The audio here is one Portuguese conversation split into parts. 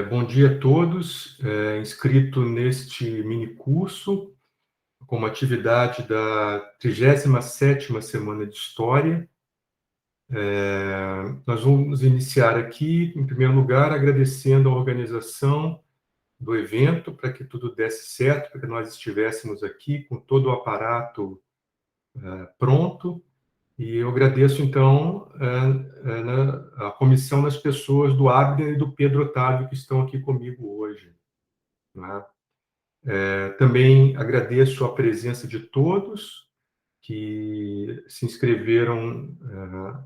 Bom dia a todos. Inscrito neste minicurso, como atividade da 37ª Semana de História. Nós vamos iniciar aqui, em primeiro lugar, agradecendo a organização do evento, para que tudo desse certo, para que nós estivéssemos aqui com todo o aparato pronto. E eu agradeço, então, a comissão das pessoas do Abner e do Pedro Otávio que estão aqui comigo hoje, né? Também agradeço a presença de todos que se inscreveram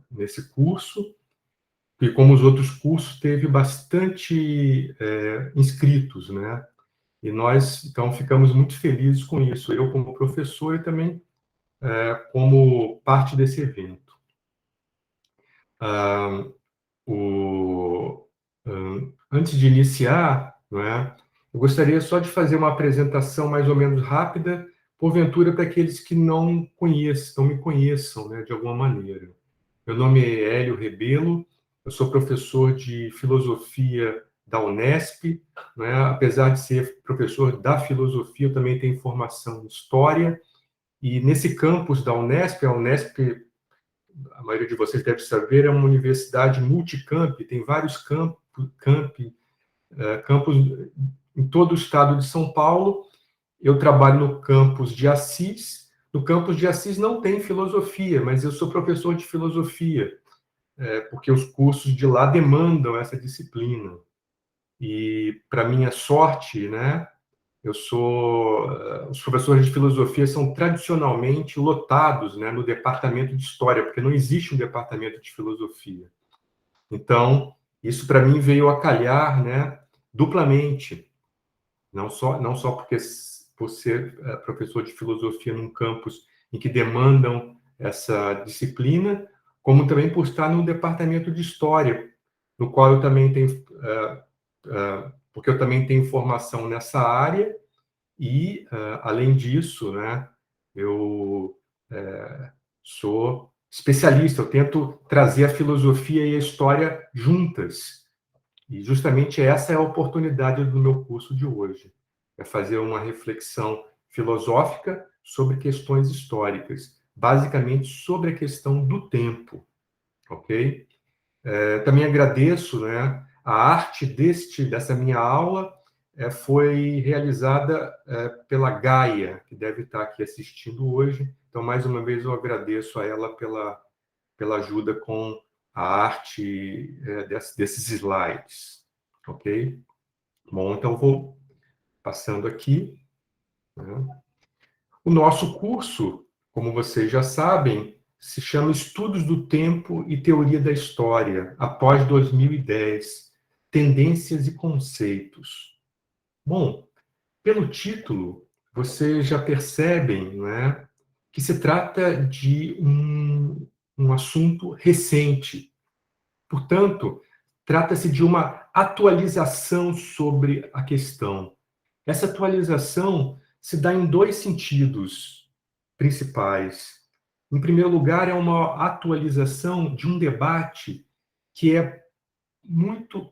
nesse curso, e como os outros cursos, teve bastante inscritos, né? E nós, então, ficamos muito felizes com isso, eu como professor e também como parte desse evento. Antes de iniciar, não é, eu gostaria só de fazer uma apresentação mais ou menos rápida, porventura para aqueles que não conheçam, não me conheçam, né, de alguma maneira. Meu nome é Hélio Rebelo, eu sou professor de filosofia da Unesp, né, apesar de ser professor da filosofia, eu também tenho formação em história, e nesse campus da Unesp, a Unesp, a maioria de vocês deve saber, é uma universidade multicamp, tem vários campos em todo o estado de São Paulo. Eu trabalho no campus de Assis. No campus de Assis não tem filosofia, mas eu sou professor de filosofia, porque os cursos de lá demandam essa disciplina. E, para minha sorte, né, os professores de filosofia são tradicionalmente lotados, né, no departamento de história, porque não existe um departamento de filosofia. Então, isso para mim veio a calhar, né, duplamente, não só porque por ser professor de filosofia num campus em que demandam essa disciplina, como também por estar no departamento de história, no qual eu também tenho, porque eu também tenho formação nessa área. E, além disso, né, eu sou especialista, eu tento trazer a filosofia e a história juntas. E justamente essa é a oportunidade do meu curso de hoje, é fazer uma reflexão filosófica sobre questões históricas, basicamente sobre a questão do tempo, ok? Também agradeço, né, a arte dessa minha aula foi realizada pela Gaia, que deve estar aqui assistindo hoje. Então, mais uma vez, eu agradeço a ela pela ajuda com a arte desses slides, ok? Bom, então eu vou passando aqui, né? O nosso curso, como vocês já sabem, se chama Estudos do Tempo e Teoria da História, após 2010, Tendências e Conceitos. Bom, pelo título, vocês já percebem, né, que se trata de um assunto recente. Portanto, trata-se de uma atualização sobre a questão. Essa atualização se dá em dois sentidos principais. Em primeiro lugar, é uma atualização de um debate que é muito,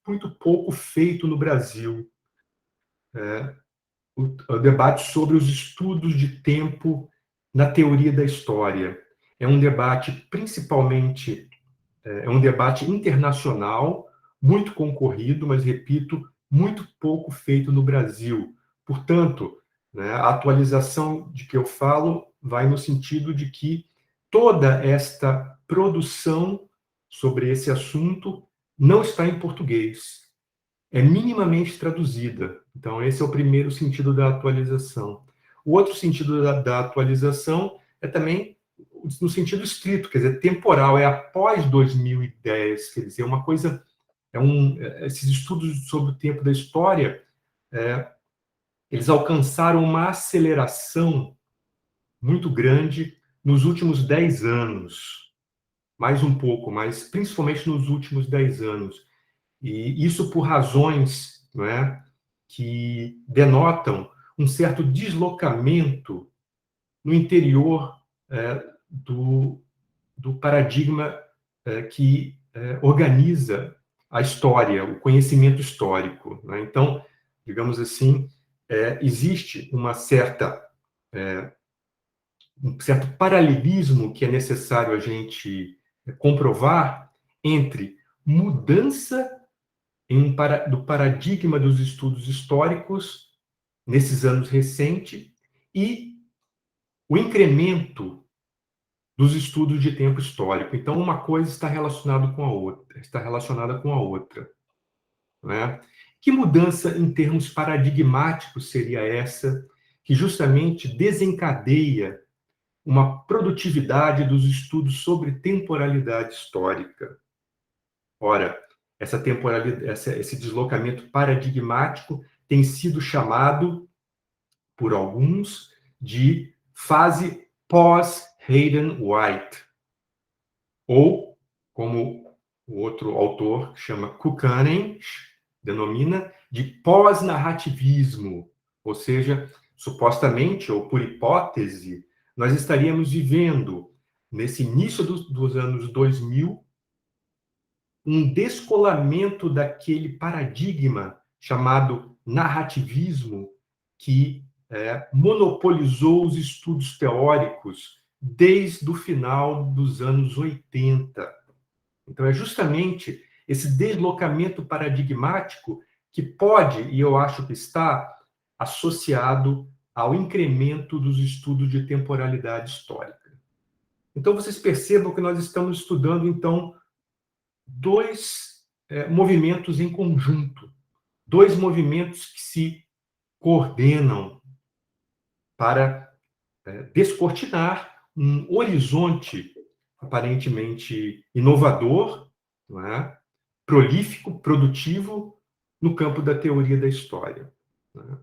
muito pouco feito no Brasil. O debate sobre os estudos de tempo na teoria da história. É um debate principalmente, é um debate internacional, muito concorrido, mas, repito, muito pouco feito no Brasil. Portanto, né, a atualização de que eu falo vai no sentido de que toda esta produção sobre esse assunto não está em português, é minimamente traduzida. Então, esse é o primeiro sentido da atualização. O outro sentido da atualização é também no sentido estrito, quer dizer, temporal, é após 2010, quer dizer, uma coisa, esses estudos sobre o tempo da história, eles alcançaram uma aceleração muito grande nos últimos 10 anos, mais um pouco, mas principalmente nos últimos 10 anos. E isso por razões, não é, que denotam um certo deslocamento no interior do paradigma que organiza a história, o conhecimento histórico, né? Então, digamos assim, existe um certo paralelismo que é necessário a gente comprovar entre mudança do paradigma dos estudos históricos nesses anos recentes e o incremento dos estudos de tempo histórico. Então, uma coisa está relacionada com a outra, né? Que mudança em termos paradigmáticos seria essa que justamente desencadeia uma produtividade dos estudos sobre temporalidade histórica? Ora, esse deslocamento paradigmático tem sido chamado por alguns de fase pós-Hayden-White, ou, como o outro autor chama Kukkanen, denomina de pós-narrativismo, ou seja, supostamente, ou por hipótese, nós estaríamos vivendo, nesse início dos anos 2000, um descolamento daquele paradigma chamado narrativismo que monopolizou os estudos teóricos desde o final dos anos 80. Então, é justamente esse deslocamento paradigmático que pode, e eu acho que está, associado ao incremento dos estudos de temporalidade histórica. Então, vocês percebam que nós estamos estudando, então, dois movimentos em conjunto, dois movimentos que se coordenam para descortinar um horizonte aparentemente inovador, não é? Prolífico, produtivo, no campo da teoria da história, né?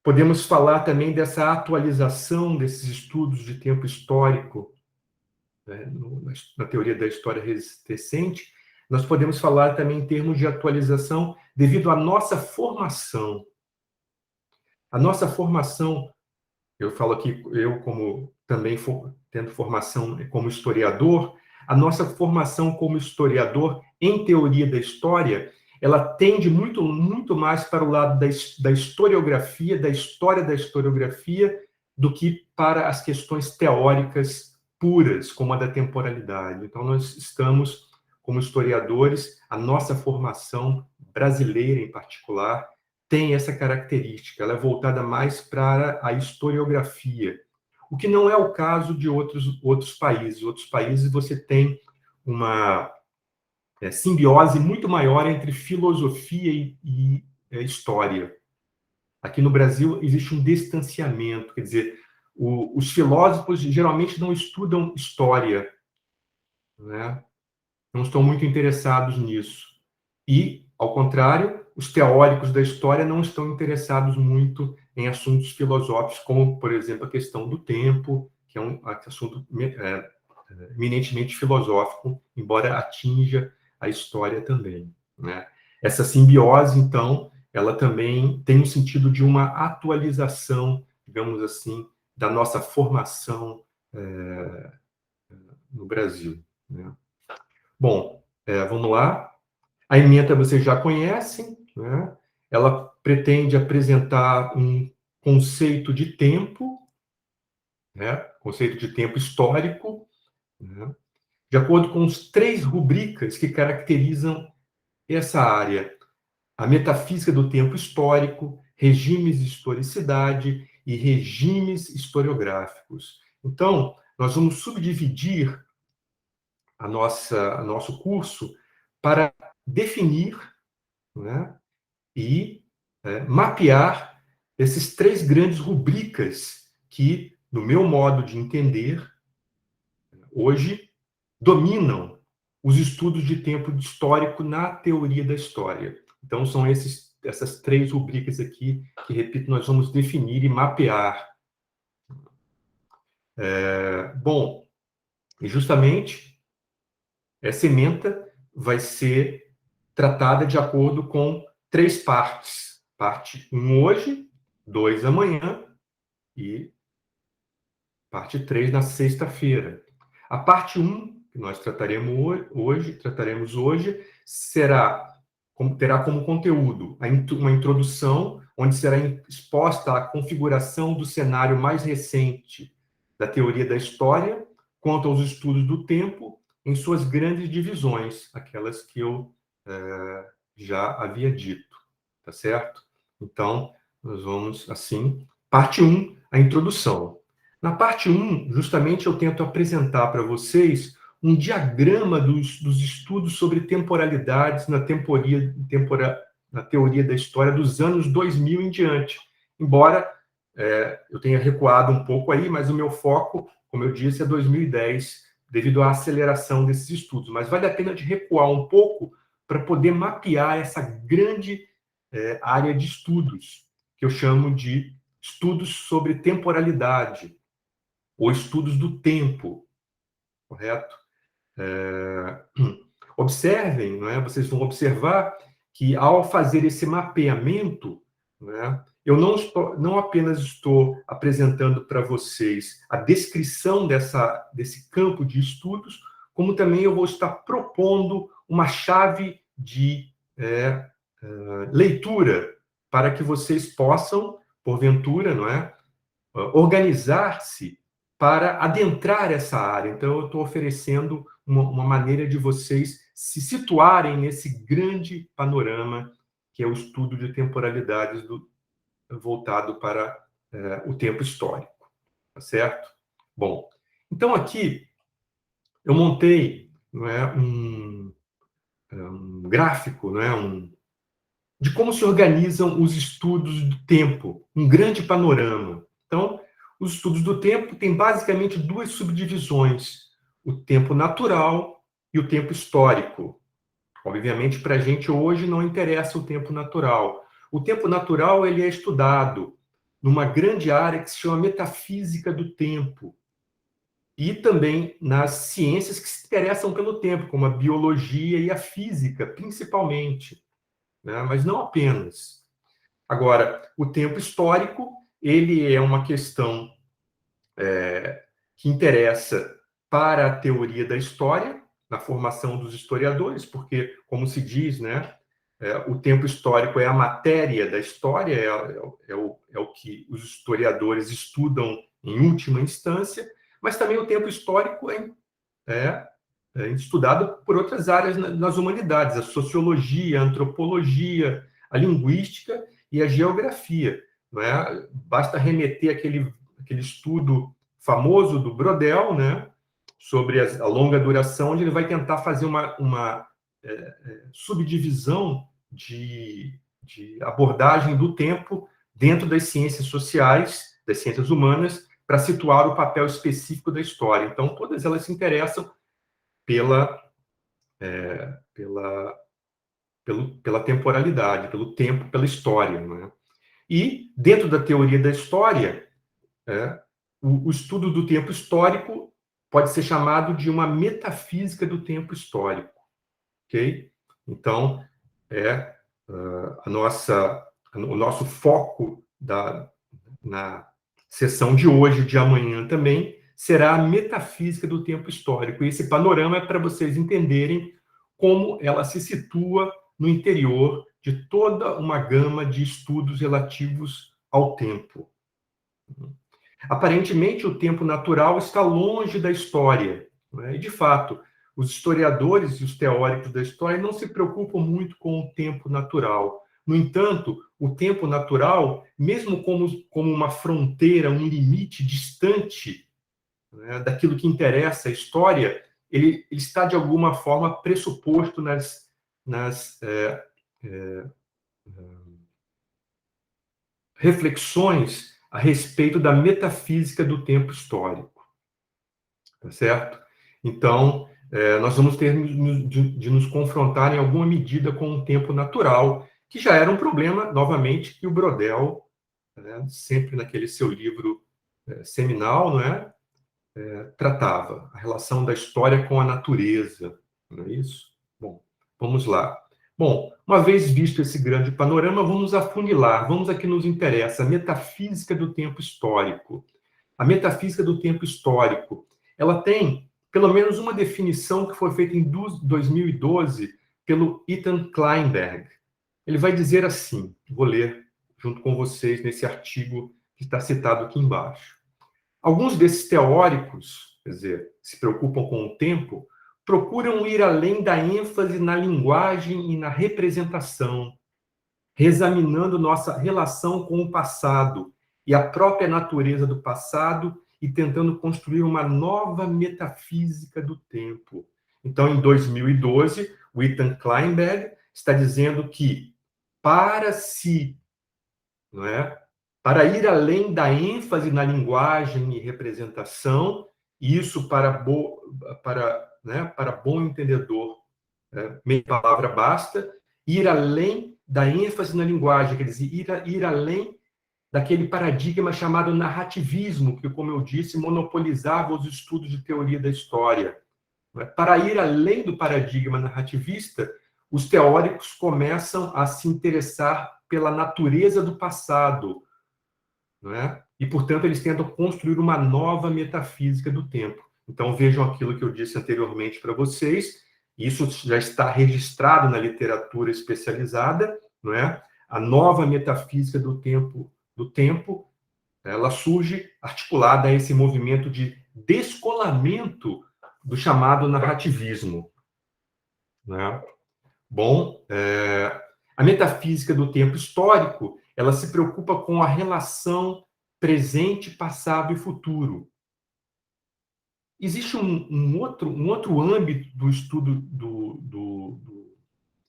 Podemos falar também dessa atualização desses estudos de tempo histórico, né, na teoria da história recente. Nós podemos falar também em termos de atualização devido à nossa formação. A nossa formação, eu falo aqui, eu como também tendo formação como historiador, a nossa formação como historiador em teoria da história, ela tende muito, muito mais para o lado da historiografia, da história da historiografia, do que para as questões teóricas puras, como a da temporalidade. Então, nós estamos, como historiadores, a nossa formação brasileira em particular, tem essa característica, ela é voltada mais para a historiografia, o que não é o caso de outros países. Outros países você tem uma simbiose muito maior entre filosofia e história. Aqui no Brasil existe um distanciamento, quer dizer, os filósofos geralmente não estudam história, né? Não estão muito interessados nisso. E, ao contrário, os teóricos da história não estão interessados muito em assuntos filosóficos, como, por exemplo, a questão do tempo, que é um assunto eminentemente filosófico, embora atinja a história também, né? Essa simbiose, então, ela também tem o sentido de uma atualização, digamos assim, da nossa formação no Brasil, né? Bom, vamos lá. A ementa vocês já conhecem, né? Ela pretende apresentar um conceito de tempo, né? Conceito de tempo histórico, né? De acordo com os 3 rubricas que caracterizam essa área: a metafísica do tempo histórico, regimes de historicidade e regimes historiográficos. Então, nós vamos subdividir nosso curso para definir, né, e mapear esses 3 grandes rubricas que, no meu modo de entender, hoje dominam os estudos de tempo histórico na teoria da história. Então, são essas 3 rubricas aqui que, repito, nós vamos definir e mapear. Bom, e justamente essa ementa vai ser tratada de acordo com 3 partes. Parte 1 hoje, 2 amanhã e parte 3 na sexta-feira. A parte 1, que nós trataremos hoje, terá como conteúdo uma introdução, onde será exposta a configuração do cenário mais recente da teoria da história quanto aos estudos do tempo em suas grandes divisões, aquelas que eu já havia dito, tá certo? Então, nós vamos, assim, parte 1, a introdução. Na parte 1, justamente, eu tento apresentar para vocês um diagrama dos estudos sobre temporalidades na teoria da história dos anos 2000 em diante. Embora eu tenha recuado um pouco aí, mas o meu foco, como eu disse, é 2010, devido à aceleração desses estudos. Mas vale a pena de recuar um pouco para poder mapear essa grande área de estudos, que eu chamo de estudos sobre temporalidade, ou estudos do tempo, correto? Observem, não é? Vocês vão observar que, ao fazer esse mapeamento, não é? Eu não apenas estou apresentando para vocês a descrição desse campo de estudos, como também eu vou estar propondo uma chave de leitura para que vocês possam, porventura, não é, organizar-se para adentrar essa área. Então, eu estou oferecendo uma maneira de vocês se situarem nesse grande panorama que é o estudo de temporalidades voltado para o tempo histórico, tá certo? Bom, então aqui eu montei, não é, um gráfico, não é, de como se organizam os estudos do tempo, um grande panorama. Então, os estudos do tempo têm basicamente duas subdivisões: o tempo natural e o tempo histórico. Obviamente, para a gente hoje não interessa o tempo natural. O tempo natural ele é estudado numa grande área que se chama metafísica do tempo, e também nas ciências que se interessam pelo tempo, como a biologia e a física, principalmente, né? Mas não apenas. Agora, o tempo histórico, ele é uma questão que interessa para a teoria da história, na formação dos historiadores, porque, como se diz, né, o tempo histórico é a matéria da história, é o que os historiadores estudam em última instância, mas também o tempo histórico é estudado por outras áreas nas humanidades, a sociologia, a antropologia, a linguística e a geografia. Não é? Basta remeter aquele estudo famoso do Brodel, né, sobre a longa duração, onde ele vai tentar fazer uma subdivisão de abordagem do tempo dentro das ciências sociais, das ciências humanas, para situar o papel específico da história. Então, todas elas se interessam pela temporalidade, pelo tempo, pela história. Não é? E, dentro da teoria da história, o estudo do tempo histórico pode ser chamado de uma metafísica do tempo histórico. Ok? Então, o nosso foco na sessão de hoje e de amanhã também será a metafísica do tempo histórico. E esse panorama é para vocês entenderem como ela se situa no interior de toda uma gama de estudos relativos ao tempo. Aparentemente, o tempo natural está longe da história, né? E, de fato, os historiadores e os teóricos da história não se preocupam muito com o tempo natural. No entanto, o tempo natural, mesmo como uma fronteira, um limite distante, né, daquilo que interessa a história, ele está, de alguma forma, pressuposto nas reflexões a respeito da metafísica do tempo histórico. Tá certo? Então, nós vamos ter de nos confrontar em alguma medida com o tempo natural, que já era um problema, novamente, que o Brodel, né, sempre naquele seu livro seminal, não é? Tratava a relação da história com a natureza, não é isso? Bom, vamos lá. Bom, uma vez visto esse grande panorama, vamos afunilar, vamos a que nos interessa, a metafísica do tempo histórico. A metafísica do tempo histórico, ela tem pelo menos uma definição que foi feita em 2012 pelo Ethan Kleinberg. Ele vai dizer assim, vou ler junto com vocês nesse artigo que está citado aqui embaixo. Alguns desses teóricos, quer dizer, se preocupam com o tempo, procuram ir além da ênfase na linguagem e na representação, reexaminando nossa relação com o passado e a própria natureza do passado e tentando construir uma nova metafísica do tempo. Então, em 2012, o Ethan Kleinberg está dizendo que para se, não é, para ir além da ênfase na linguagem e representação, isso para bom entendedor, meia palavra basta, ir além da ênfase na linguagem, quer dizer, ir além daquele paradigma chamado narrativismo, que, como eu disse, monopolizava os estudos de teoria da história. Para ir além do paradigma narrativista, os teóricos começam a se interessar pela natureza do passado, não é? E, portanto, eles tentam construir uma nova metafísica do tempo. Então, vejam aquilo que eu disse anteriormente para vocês, isso já está registrado na literatura especializada, não é? A nova metafísica do tempo, ela surge articulada a esse movimento de descolamento do chamado narrativismo, né? Bom, a metafísica do tempo histórico, ela se preocupa com a relação presente, passado e futuro. Existe um outro âmbito do estudo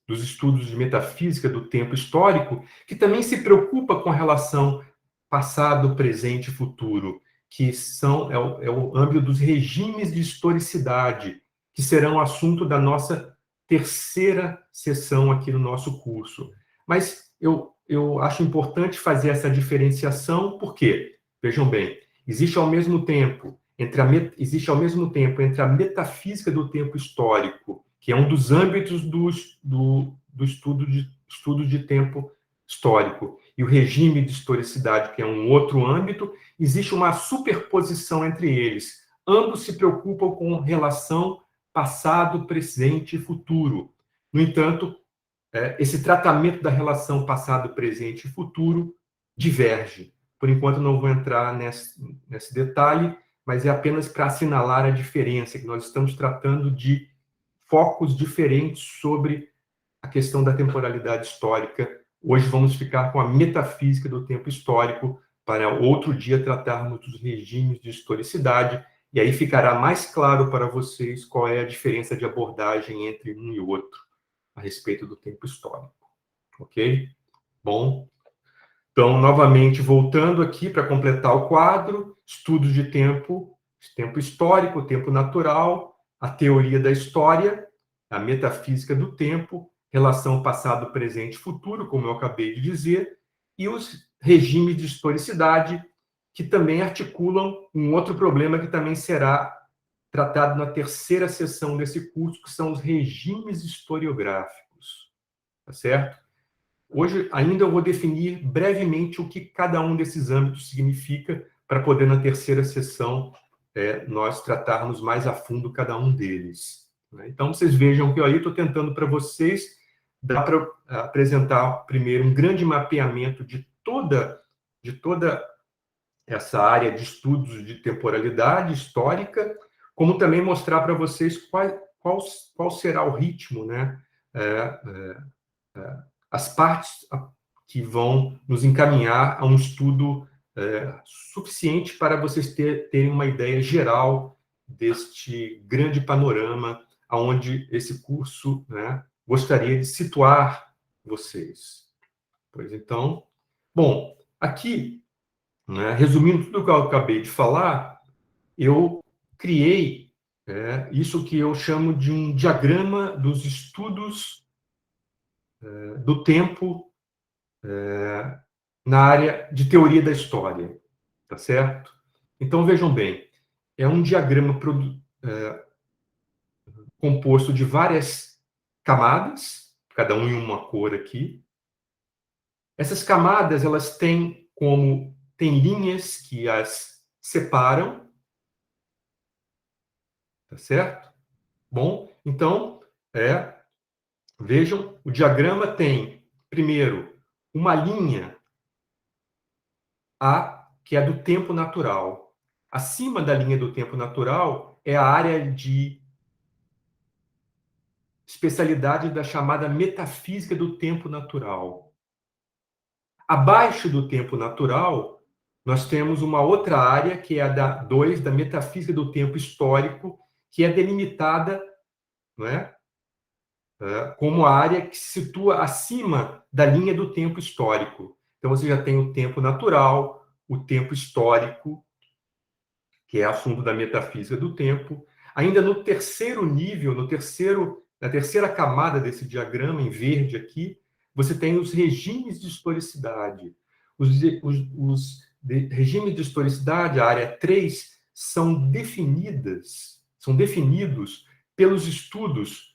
dos estudos de metafísica do tempo histórico que também se preocupa com a relação passado, presente e futuro, que é o âmbito dos regimes de historicidade, que serão assunto da nossa terceira sessão aqui no nosso curso. Mas eu acho importante fazer essa diferenciação, porque, vejam bem, existe ao mesmo tempo entre a metafísica do tempo histórico, que é um dos âmbitos do estudo de tempo histórico, e o regime de historicidade, que é um outro âmbito, existe uma superposição entre eles. Ambos se preocupam com relação passado, presente e futuro. No entanto, esse tratamento da relação passado, presente e futuro diverge. Por enquanto, não vou entrar nesse detalhe, mas é apenas para assinalar a diferença, que nós estamos tratando de focos diferentes sobre a questão da temporalidade histórica. Hoje vamos ficar com a metafísica do tempo histórico, para outro dia tratarmos dos regimes de historicidade, e aí ficará mais claro para vocês qual é a diferença de abordagem entre um e outro a respeito do tempo histórico. Ok? Bom, então, novamente, voltando aqui para completar o quadro, estudos de tempo histórico, tempo natural, a teoria da história, a metafísica do tempo, relação passado, presente e futuro, como eu acabei de dizer, e os regimes de historicidade, que também articulam um outro problema que também será tratado na terceira sessão desse curso, que são os regimes historiográficos. Tá certo? Hoje, ainda eu vou definir brevemente o que cada um desses âmbitos significa, para poder, na terceira sessão, nós tratarmos mais a fundo cada um deles. Então, vocês vejam que aí estou tentando para vocês, dá para apresentar primeiro um grande mapeamento de toda essa área de estudos de temporalidade histórica, como também mostrar para vocês qual será o ritmo, né? As partes que vão nos encaminhar a um estudo suficiente para vocês terem uma ideia geral deste grande panorama aonde esse curso, né, gostaria de situar vocês. Pois então, bom, aqui, né, resumindo tudo o que eu acabei de falar, eu criei isso que eu chamo de um diagrama dos estudos do tempo na área de teoria da história, tá certo? Então, vejam bem, é um diagrama composto de várias camadas, cada um em uma cor aqui. Essas camadas, elas têm linhas que as separam, tá certo? Bom, então, Vejam, o diagrama tem, primeiro, uma linha A, que é do tempo natural. Acima da linha do tempo natural é a área de especialidade da chamada metafísica do tempo natural. Abaixo do tempo natural, nós temos uma outra área, que é a da 2, da metafísica do tempo histórico, que é delimitada, não é? Como a área que se situa acima da linha do tempo histórico. Então, você já tem o tempo natural, o tempo histórico, que é assunto da metafísica do tempo. Ainda no terceiro nível, na terceira camada desse diagrama, em verde aqui, você tem os regimes de historicidade. Os regimes de historicidade, a área 3, são definidos pelos estudos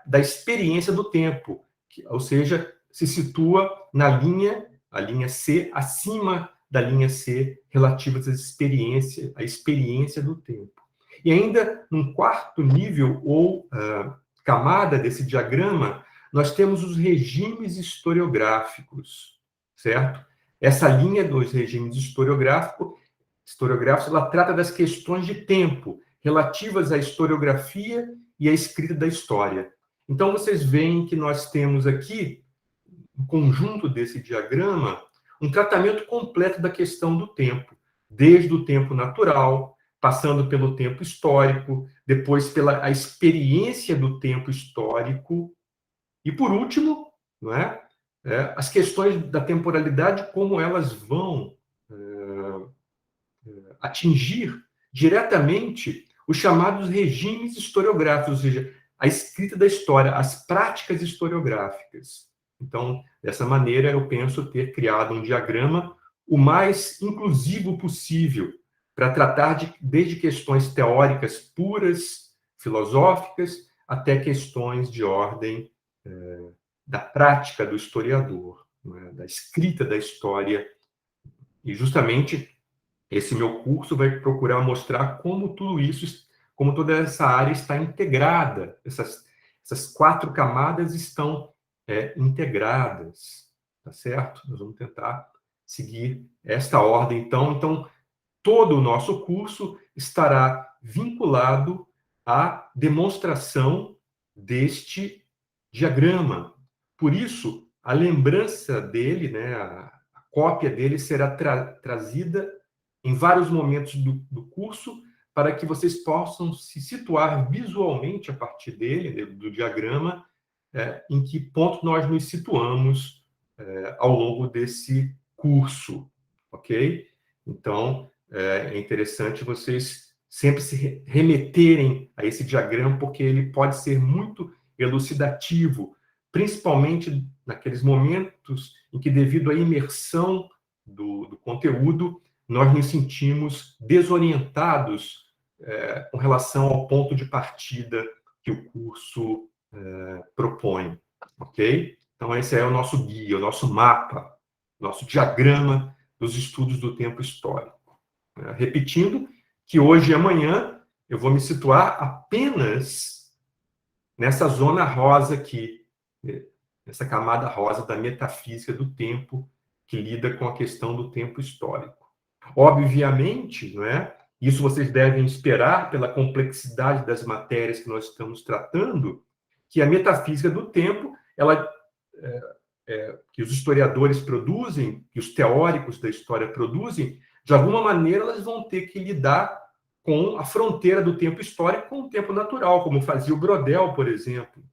da experiência do tempo, ou seja, se situa a linha C, acima da linha C, relativas à experiência do tempo. E ainda, num quarto nível ou camada desse diagrama, nós temos os regimes historiográficos, certo? Essa linha dos regimes historiográficos, ela trata das questões de tempo relativas à historiografia e à escrita da história. Então, vocês veem que nós temos aqui, no conjunto desse diagrama, um tratamento completo da questão do tempo, desde o tempo natural, passando pelo tempo histórico, depois pela a experiência do tempo histórico, e, por último, não é? As questões da temporalidade, como elas vão atingir diretamente os chamados regimes historiográficos, ou seja, a escrita da história, as práticas historiográficas. Então, dessa maneira, eu penso ter criado um diagrama o mais inclusivo possível para tratar desde questões teóricas puras, filosóficas, até questões de ordem da prática do historiador, né, da escrita da história. E justamente esse meu curso vai procurar mostrar como tudo isso, como toda essa área está integrada, essas 4 camadas estão integradas, tá certo? Nós vamos tentar seguir esta ordem, então. Então, todo o nosso curso estará vinculado à demonstração deste diagrama. Por isso, a lembrança dele, né, a cópia dele será trazida em vários momentos do curso, para que vocês possam se situar visualmente a partir dele, do diagrama, em que ponto nós nos situamos ao longo desse curso, ok? Então, é interessante vocês sempre se remeterem a esse diagrama, porque ele pode ser muito elucidativo, principalmente naqueles momentos em que, devido à imersão do conteúdo, nós nos sentimos desorientados com relação ao ponto de partida que o curso propõe, ok? Então, esse é o nosso guia, o nosso mapa, nosso diagrama dos estudos do tempo histórico. Repetindo que hoje e amanhã eu vou me situar apenas nessa zona rosa aqui, nessa camada rosa da metafísica do tempo, que lida com a questão do tempo histórico. Obviamente, não é? Isso vocês devem esperar pela complexidade das matérias que nós estamos tratando, que a metafísica do tempo, que os historiadores produzem, que os teóricos da história produzem, de alguma maneira elas vão ter que lidar com a fronteira do tempo histórico com o tempo natural, como fazia o Brodel, por exemplo.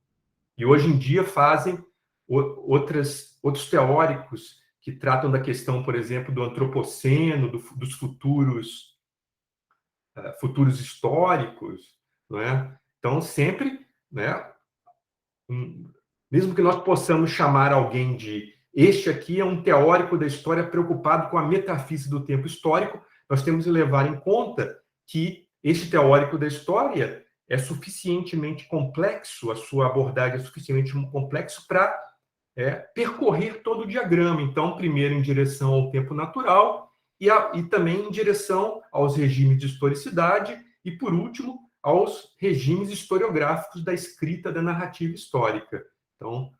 E hoje em dia fazem outros teóricos que tratam da questão, por exemplo, do antropoceno, dos futuros históricos, não é? Então, sempre, né, mesmo que nós possamos chamar alguém de este aqui é um teórico da história preocupado com a metafísica do tempo histórico, nós temos que levar em conta que este teórico da história é suficientemente complexo, a sua abordagem é suficientemente complexo para percorrer todo o diagrama. Então, primeiro em direção ao tempo natural e também em direção aos regimes de historicidade e, por último, aos regimes historiográficos da escrita da narrativa histórica. Então,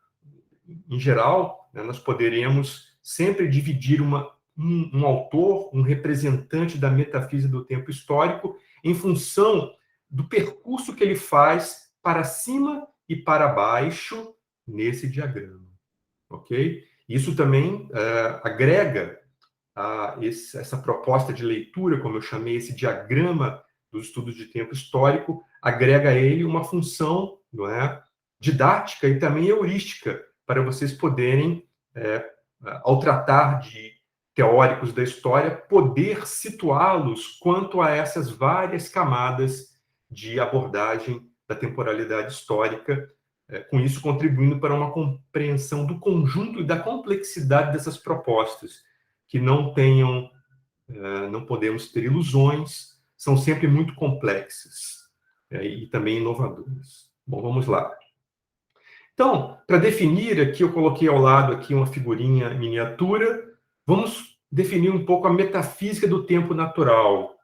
em geral, né, nós poderemos sempre dividir um autor, um representante da metafísica do tempo histórico, em função do percurso que ele faz para cima e para baixo nesse diagrama, ok? Isso também agrega essa proposta de leitura, como eu chamei, esse diagrama dos estudos de tempo histórico, agrega a ele uma função, não é, didática e também heurística, para vocês poderem, ao tratar de teóricos da história, poder situá-los quanto a essas várias camadas de abordagem da temporalidade histórica, com isso contribuindo para uma compreensão do conjunto e da complexidade dessas propostas, que não podemos ter ilusões, são sempre muito complexas e também inovadoras. Bom, vamos lá. Então, para definir aqui, eu coloquei ao lado aqui uma figurinha miniatura. Vamos definir um pouco a metafísica do tempo natural.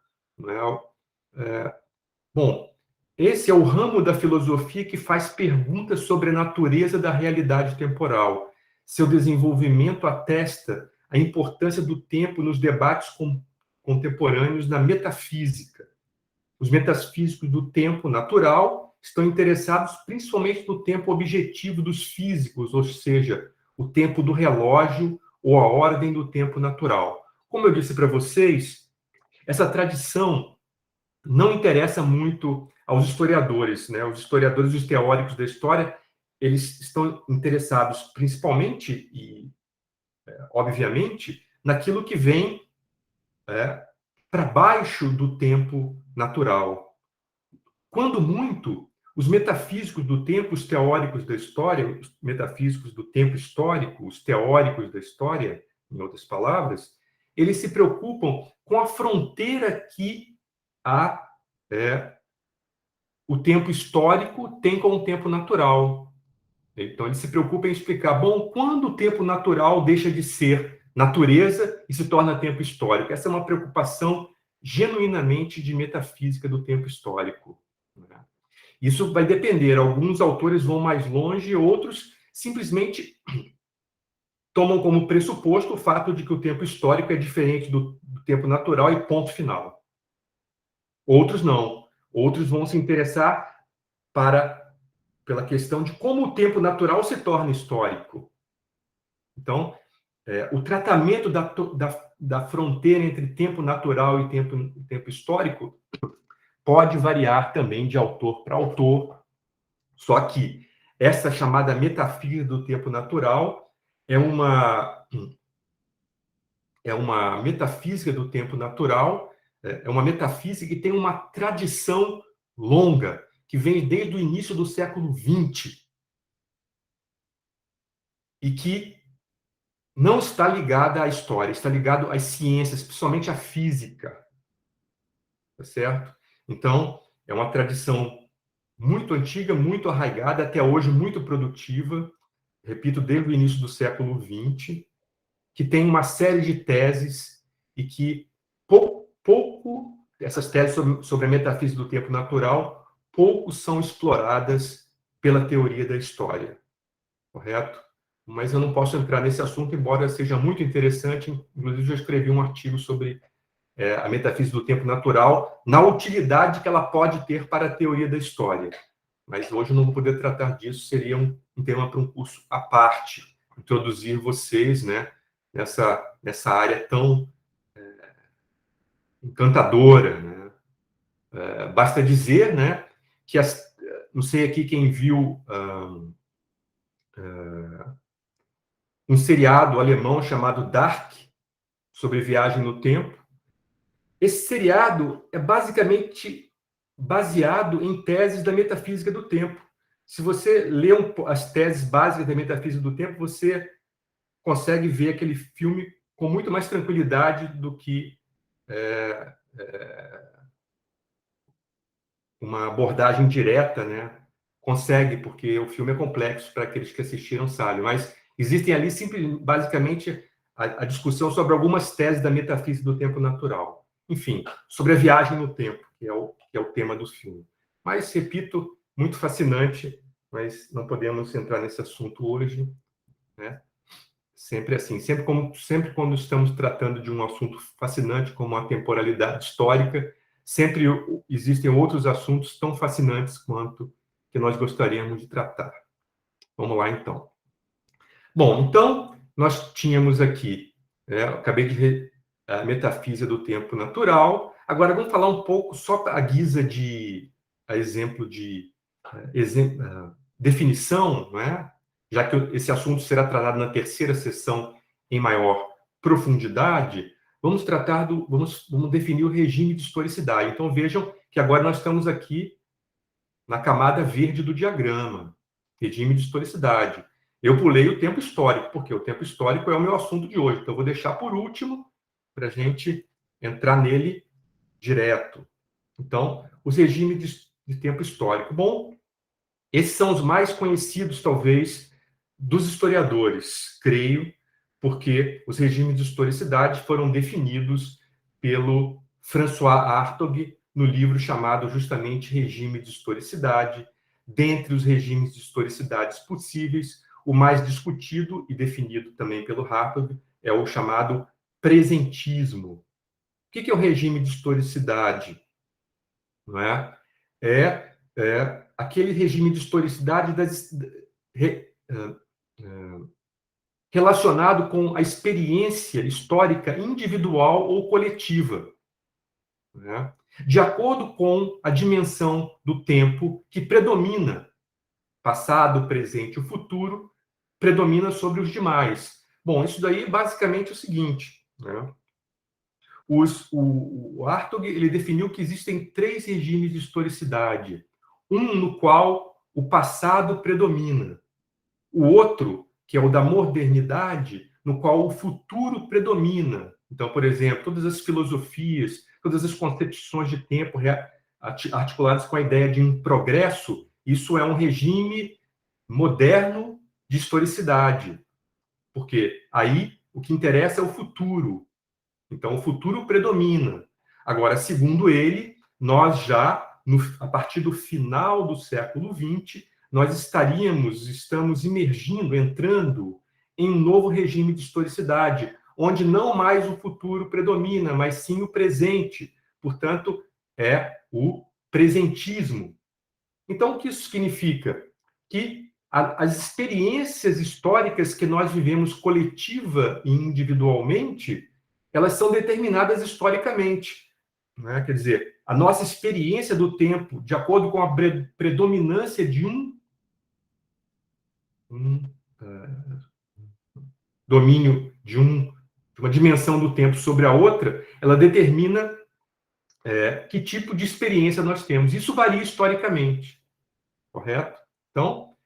Bom, esse é o ramo da filosofia que faz perguntas sobre a natureza da realidade temporal. Seu desenvolvimento atesta a importância do tempo nos debates contemporâneos na metafísica. Os metafísicos do tempo natural estão interessados principalmente no tempo objetivo dos físicos, ou seja, o tempo do relógio ou a ordem do tempo natural. Como eu disse para vocês, essa tradição não interessa muito aos historiadores, né? Os historiadores e os teóricos da história, eles estão interessados principalmente e, obviamente, naquilo que vem para baixo do tempo natural. Quando muito, os metafísicos do tempo, os teóricos da história, os metafísicos do tempo histórico, os teóricos da história, em outras palavras, eles se preocupam com a fronteira que o tempo histórico tem com o tempo natural. Então, ele se preocupa em explicar, bom, quando o tempo natural deixa de ser natureza e se torna tempo histórico? Essa é uma preocupação genuinamente de metafísica do tempo histórico. Isso vai depender. Alguns autores vão mais longe, outros simplesmente tomam como pressuposto o fato de que o tempo histórico é diferente do tempo natural e ponto final. Outros não. Outros vão se interessar pela questão de como o tempo natural se torna histórico. Então, o tratamento da fronteira entre tempo natural e tempo histórico pode variar também de autor para autor, só que essa chamada metafísica do tempo natural é uma metafísica do tempo natural, é uma metafísica que tem uma tradição longa, que vem desde o início do século XX, e que não está ligada à história, está ligado às ciências, principalmente à física. Tá certo? Então, é uma tradição muito antiga, muito arraigada, até hoje muito produtiva, repito, desde o início do século XX, que tem uma série de teses e que essas teses sobre a metafísica do tempo natural, pouco são exploradas pela teoria da história, correto? Mas eu não posso entrar nesse assunto, embora seja muito interessante, inclusive eu escrevi um artigo sobre a metafísica do tempo natural, na utilidade que ela pode ter para a teoria da história. Mas hoje eu não vou poder tratar disso, seria um tema para um curso à parte, introduzir vocês, né, nessa área tão encantadora, né? Basta dizer, né, que não sei aqui quem viu um seriado alemão chamado Dark, sobre viagem no tempo. Esse seriado é basicamente baseado em teses da metafísica do tempo. Se você lê as teses básicas da metafísica do tempo, você consegue ver aquele filme com muito mais tranquilidade do que uma abordagem direta, né? Consegue, porque o filme é complexo, para aqueles que assistiram sabem, mas existem ali basicamente a discussão sobre algumas teses da metafísica do tempo natural. Enfim, sobre a viagem no tempo, que é o tema do filme. Mas, repito, muito fascinante mas não podemos entrar nesse assunto hoje, né? Sempre assim, sempre quando estamos tratando de um assunto fascinante como a temporalidade histórica, sempre existem outros assuntos tão fascinantes quanto que nós gostaríamos de tratar. Vamos lá, então. Bom, então, nós tínhamos aqui, acabei de ver a metafísica do tempo natural. Agora, vamos falar um pouco, só a guisa de a exemplo de definição, não é? Já que esse assunto será tratado na terceira sessão em maior profundidade, vamos definir o regime de historicidade. Então, vejam que agora nós estamos aqui na camada verde do diagrama, regime de historicidade. Eu pulei o tempo histórico, porque o tempo histórico é o meu assunto de hoje, então eu vou deixar por último para a gente entrar nele direto. Então, os regimes de tempo histórico. Bom, esses são os mais conhecidos, talvez, dos historiadores, creio, porque os regimes de historicidade foram definidos pelo François Hartog no livro chamado justamente Regime de Historicidade. Dentre os regimes de historicidades possíveis, o mais discutido e definido também pelo Hartog é o chamado presentismo. O que é o regime de historicidade? Não é? Aquele regime de historicidade relacionado com a experiência histórica individual ou coletiva, né? De acordo com a dimensão do tempo que predomina, passado, presente e futuro, predomina sobre os demais. Bom, isso daí é basicamente o seguinte, né? O Hartog ele definiu que existem três regimes de historicidade. Um no qual o passado predomina. O outro, que é o da modernidade, no qual o futuro predomina. Então, por exemplo, todas as filosofias, todas as concepções de tempo articuladas com a ideia de um progresso, isso é um regime moderno de historicidade. Porque aí o que interessa é o futuro. Então, o futuro predomina. Agora, segundo ele, nós já, a partir do final do século XX, nós estamos imergindo, entrando em um novo regime de historicidade, onde não mais o futuro predomina, mas sim o presente. Portanto, é o presentismo. Então, o que isso significa? Que as experiências históricas que nós vivemos coletiva e individualmente, elas são determinadas historicamente, né? Quer dizer, a nossa experiência do tempo, de acordo com a predominância de um domínio, de uma dimensão do tempo sobre a outra, ela determina que tipo de experiência nós temos. Isso varia historicamente, correto? Então,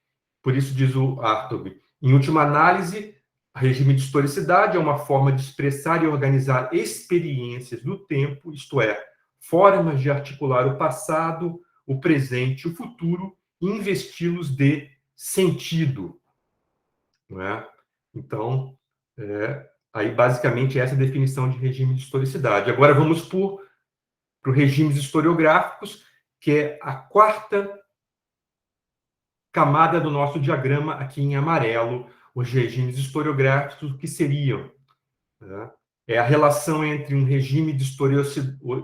por isso diz o Hartog, em última análise, o regime de historicidade é uma forma de expressar e organizar experiências do tempo, isto é, formas de articular o passado, o presente e o futuro e investi-los de sentido. Não é? Então, aí basicamente essa é a definição de regime de historicidade. Agora vamos para os regimes historiográficos, que é a quarta camada do nosso diagrama aqui em amarelo, os regimes historiográficos, que seriam, né, a relação entre um regime de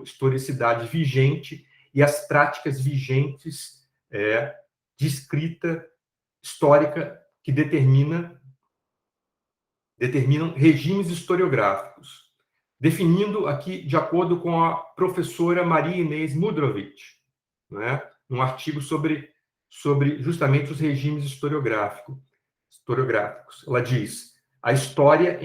historicidade vigente e as práticas vigentes de escrita histórica que determinam regimes historiográficos, definindo aqui de acordo com a professora Maria Inês Mudrovich, né, um artigo sobre justamente os regimes historiográficos. Ela diz: a historiografia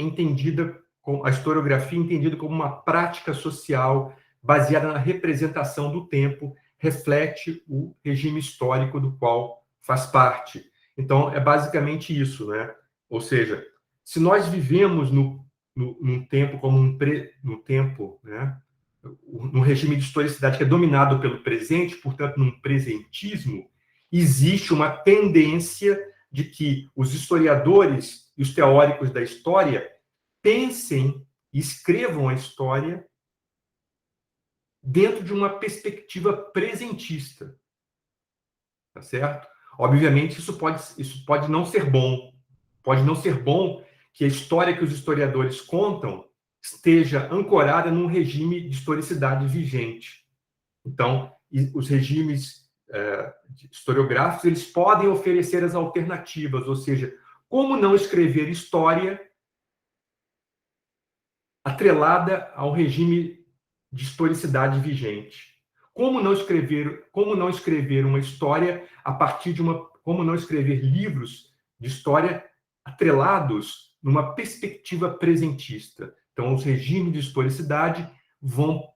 entendida como uma prática social baseada na representação do tempo, reflete o regime histórico do qual faz parte. Então, é basicamente isso, né? Ou seja, se nós vivemos num tempo como no tempo, né? Num regime de historicidade que é dominado pelo presente, portanto, num presentismo, existe uma tendência de que os historiadores e os teóricos da história pensem e escrevam a história dentro de uma perspectiva presentista, tá certo? Obviamente, isso pode não ser bom. Pode não ser bom que a história que os historiadores contam esteja ancorada num regime de historicidade vigente. Então, os regimes historiográficos, eles podem oferecer as alternativas, ou seja, como não escrever história atrelada ao regime de historicidade vigente. Como não escrever uma história a partir de como não escrever livros de história atrelados numa perspectiva presentista. Então, os regimes de historicidade vão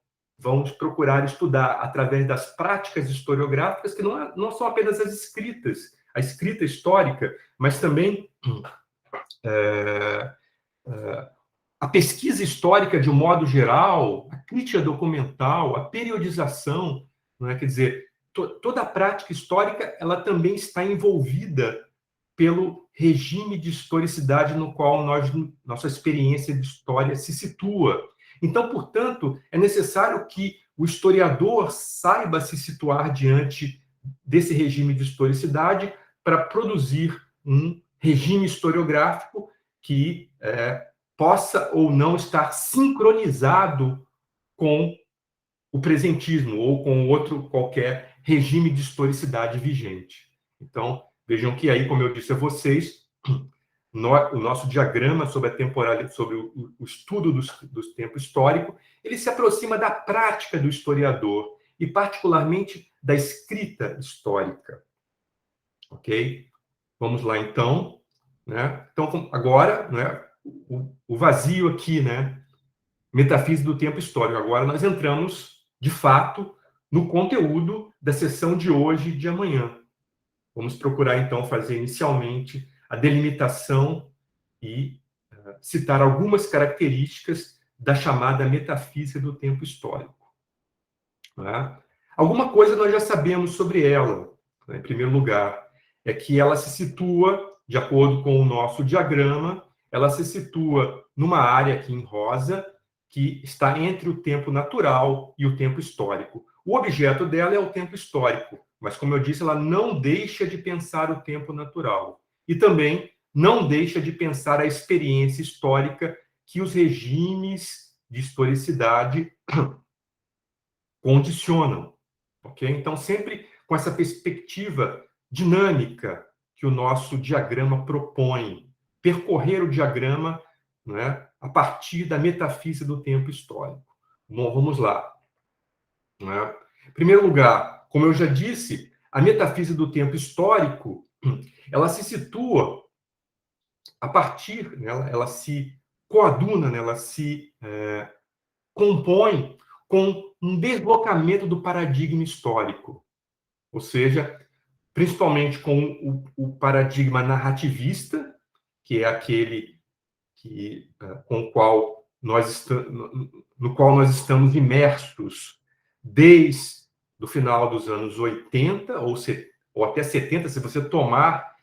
procurar estudar através das práticas historiográficas, que não são apenas as escritas, a escrita histórica, mas também a pesquisa histórica de um modo geral, a crítica documental, a periodização, não é? Quer dizer, toda a prática histórica ela também está envolvida pelo regime de historicidade no qual nossa experiência de história se situa. Então, portanto, é necessário que o historiador saiba se situar diante desse regime de historicidade para produzir um regime historiográfico que possa ou não estar sincronizado com o presentismo ou com outro qualquer regime de historicidade vigente. Então, vejam que aí, como eu disse a vocês, o nosso diagrama sobre a temporalidade, sobre o estudo do tempo histórico, ele se aproxima da prática do historiador e, particularmente, da escrita histórica. Ok? Vamos lá, então. Né? Então, agora, né, o vazio aqui, né? Metafísica do tempo histórico. Agora nós entramos, de fato, no conteúdo da sessão de hoje e de amanhã. Vamos procurar, então, fazer inicialmente a delimitação e citar algumas características da chamada metafísica do tempo histórico. Né? Alguma coisa nós já sabemos sobre ela, né? Em primeiro lugar, é que ela se situa, de acordo com o nosso diagrama, ela se situa numa área aqui em rosa, que está entre o tempo natural e o tempo histórico. O objeto dela é o tempo histórico, mas, como eu disse, ela não deixa de pensar o tempo natural. E também não deixa de pensar a experiência histórica que os regimes de historicidade condicionam. Ok? Então, sempre com essa perspectiva dinâmica que o nosso diagrama propõe, percorrer o diagrama, né, a partir da metafísica do tempo histórico. Bom, vamos lá. Né? Em primeiro lugar, como eu já disse, a metafísica do tempo histórico, ela se situa a partir, né, ela se coaduna, né, ela se compõe com um deslocamento do paradigma histórico, ou seja, principalmente com o paradigma narrativista, que é aquele com o qual no qual nós estamos imersos desde o final dos anos 80 ou até 70, se você tomar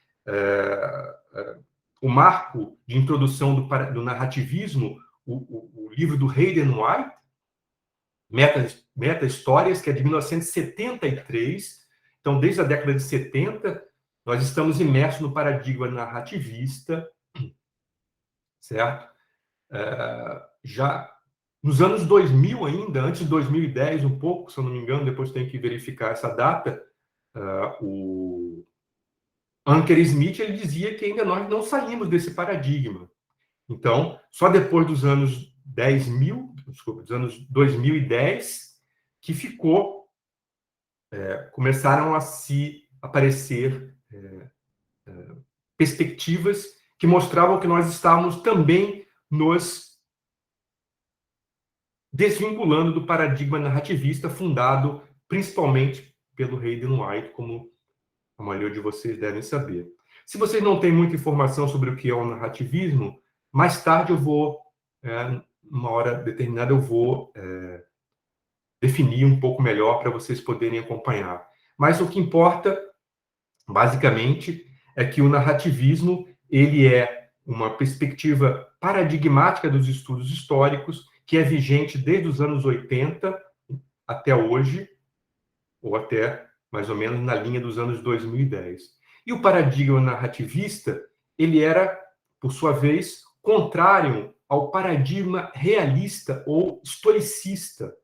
o marco de introdução do narrativismo, o livro do Hayden White, Meta-Histórias, que é de 1973. Então, desde a década de 70, nós estamos imersos no paradigma narrativista, certo? Já nos anos 2000 ainda, antes de 2010 um pouco, se eu não me engano, depois tem que verificar essa data, o Anker Smith ele dizia que ainda nós não saímos desse paradigma. Então, só depois dos anos 2010, que começaram a se aparecer perspectivas que mostravam que nós estávamos também nos desvinculando do paradigma narrativista fundado principalmente pelo Hayden White, como a maioria de vocês devem saber. Se vocês não têm muita informação sobre o que é o narrativismo, mais tarde eu vou, numa hora determinada, eu vou definir um pouco melhor para vocês poderem acompanhar. Mas o que importa, basicamente, é que o narrativismo ele é uma perspectiva paradigmática dos estudos históricos que é vigente desde os anos 80 até hoje, ou até mais ou menos na linha dos anos 2010. E o paradigma narrativista, ele era, por sua vez, contrário ao paradigma realista ou historicista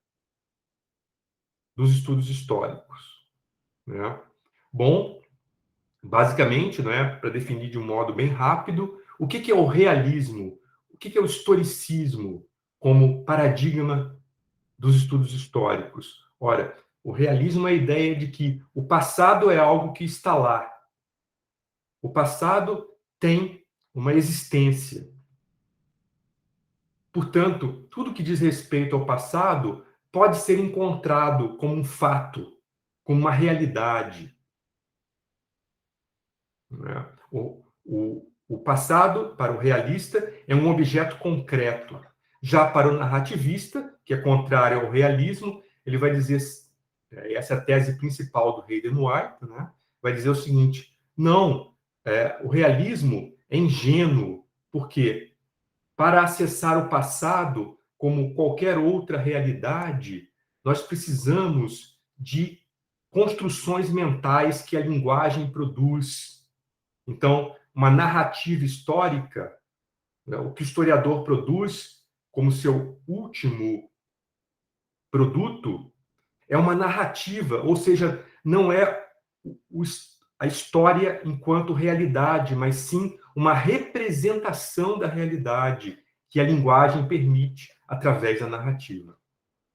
dos estudos históricos, né? Bom, basicamente, né, para definir de um modo bem rápido, o que é o realismo, o que é o historicismo como paradigma dos estudos históricos? Ora, o realismo é a ideia de que o passado é algo que está lá. O passado tem uma existência. Portanto, tudo que diz respeito ao passado pode ser encontrado como um fato, como uma realidade, né? O passado, para o realista, é um objeto concreto. Já para o narrativista, que é contrário ao realismo, ele vai dizer, essa é a tese principal do Hayden White, né? Vai dizer o seguinte: não, o realismo é ingênuo, porque para acessar o passado, como qualquer outra realidade, nós precisamos de construções mentais que a linguagem produz. Então, uma narrativa histórica, né, o que o historiador produz como seu último produto, é uma narrativa, ou seja, não é a história enquanto realidade, mas sim uma representação da realidade que a linguagem permite através da narrativa.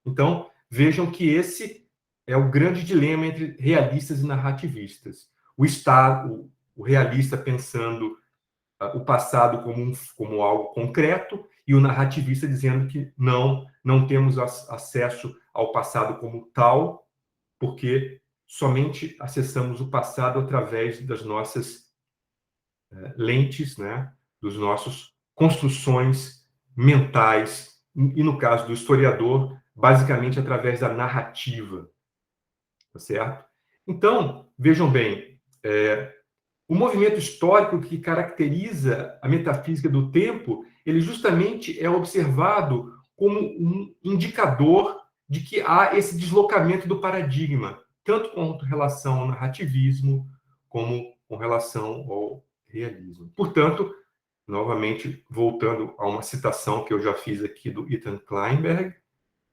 Então, vejam que esse é o grande dilema entre realistas e narrativistas. O realista pensando o passado como algo concreto e o narrativista dizendo que não temos acesso ao passado como tal, porque somente acessamos o passado através das nossas lentes, né, dos nossos construções mentais, e no caso do historiador, basicamente através da narrativa, tá certo? Então, vejam bem, o movimento histórico que caracteriza a metafísica do tempo, ele justamente é observado como um indicador de que há esse deslocamento do paradigma, tanto com relação ao narrativismo, como com relação ao realismo. Portanto, novamente, voltando a uma citação que eu já fiz aqui do Ethan Kleinberg,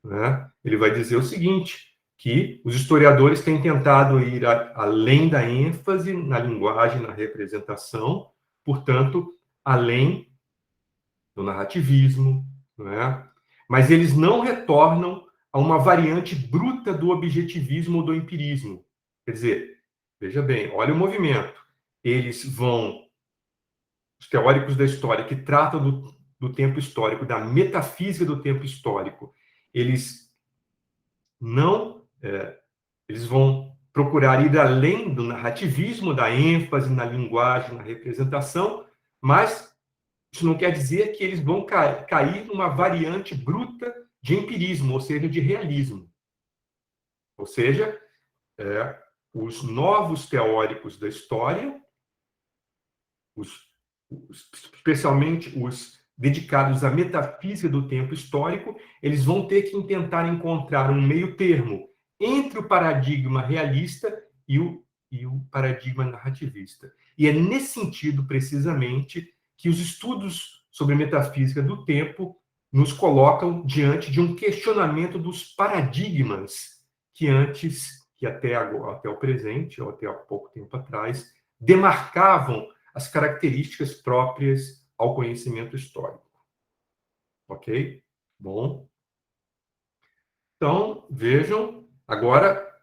né, ele vai dizer o seguinte, que os historiadores têm tentado ir além da ênfase na linguagem, na representação, portanto, além do narrativismo, né? Mas eles não retornam a uma variante bruta do objetivismo ou do empirismo. Quer dizer, veja bem, olha o movimento. Os teóricos da história que tratam do tempo histórico, da metafísica do tempo histórico, eles não eles vão procurar ir além do narrativismo, da ênfase na linguagem, na representação, mas isso não quer dizer que eles vão cair numa variante bruta de empirismo, ou seja, de realismo. Ou seja, os novos teóricos da história, especialmente os dedicados à metafísica do tempo histórico, eles vão ter que tentar encontrar um meio termo entre o paradigma realista e o paradigma narrativista. E é nesse sentido, precisamente, que os estudos sobre metafísica do tempo nos colocam diante de um questionamento dos paradigmas que até o presente, ou até há pouco tempo atrás, demarcavam as características próprias ao conhecimento histórico. Ok? Bom. Então, vejam, agora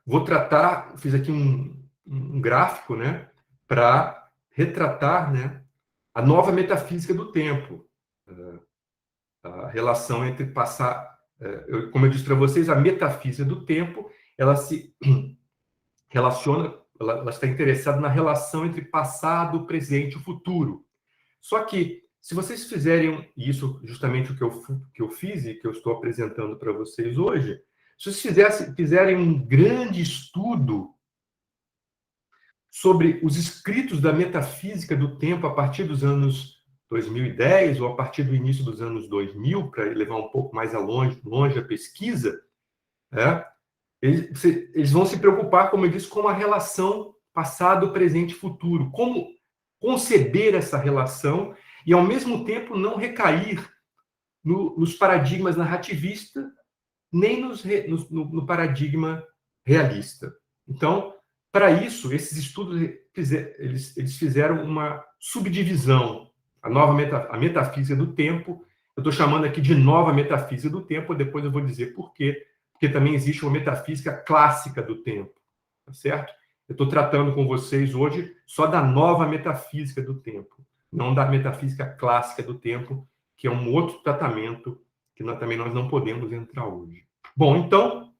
fiz aqui um gráfico, né, para retratar, né, a nova metafísica do tempo. A relação entre como eu disse para vocês, a metafísica do tempo, ela se relaciona, ela está interessada na relação entre passado, presente e futuro. Só que, se vocês fizerem isso, justamente o que eu fiz e que eu estou apresentando para vocês hoje, se vocês fizerem um grande estudo sobre os escritos da metafísica do tempo a partir dos anos 2010 ou a partir do início dos anos 2000, para levar um pouco mais longe a pesquisa, eles vão se preocupar, como eu disse, com a relação passado, presente e futuro. Como conceber essa relação e, ao mesmo tempo, não recair nos paradigmas narrativistas, nem no paradigma realista. Então, para isso, esses estudos eles fizeram uma subdivisão. A metafísica do tempo, eu estou chamando aqui de nova metafísica do tempo, depois eu vou dizer por quê. Porque também existe uma metafísica clássica do tempo, tá certo? Eu estou tratando com vocês hoje só da nova metafísica do tempo, não da metafísica clássica do tempo, que é um outro tratamento que também nós não podemos entrar hoje. Bom, então,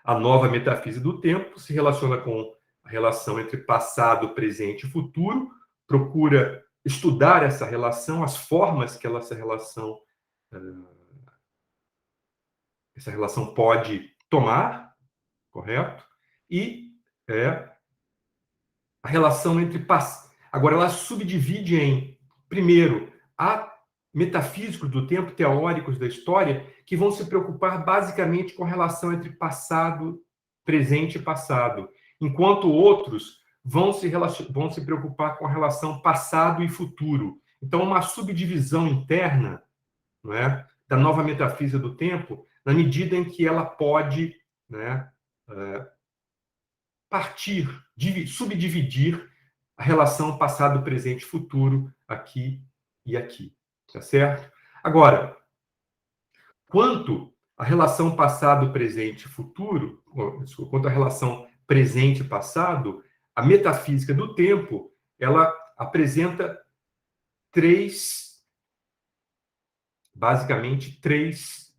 a nova metafísica do tempo se relaciona com a relação entre passado, presente e futuro, procura estudar essa relação, as formas que essa relação pode tomar, correto? E a relação entre... Agora, ela subdivide em, primeiro, a metafísicos do tempo, teóricos da história, que vão se preocupar basicamente com a relação entre passado, presente e passado, enquanto outros vão se preocupar com a relação passado e futuro. Então, uma subdivisão interna, não é, da nova metafísica do tempo, na medida em que ela pode, né, subdividir a relação passado, presente e futuro aqui e aqui. Tá certo? Agora, quanto à relação passado, presente e futuro, quanto à relação presente e passado, a metafísica do tempo, ela apresenta basicamente três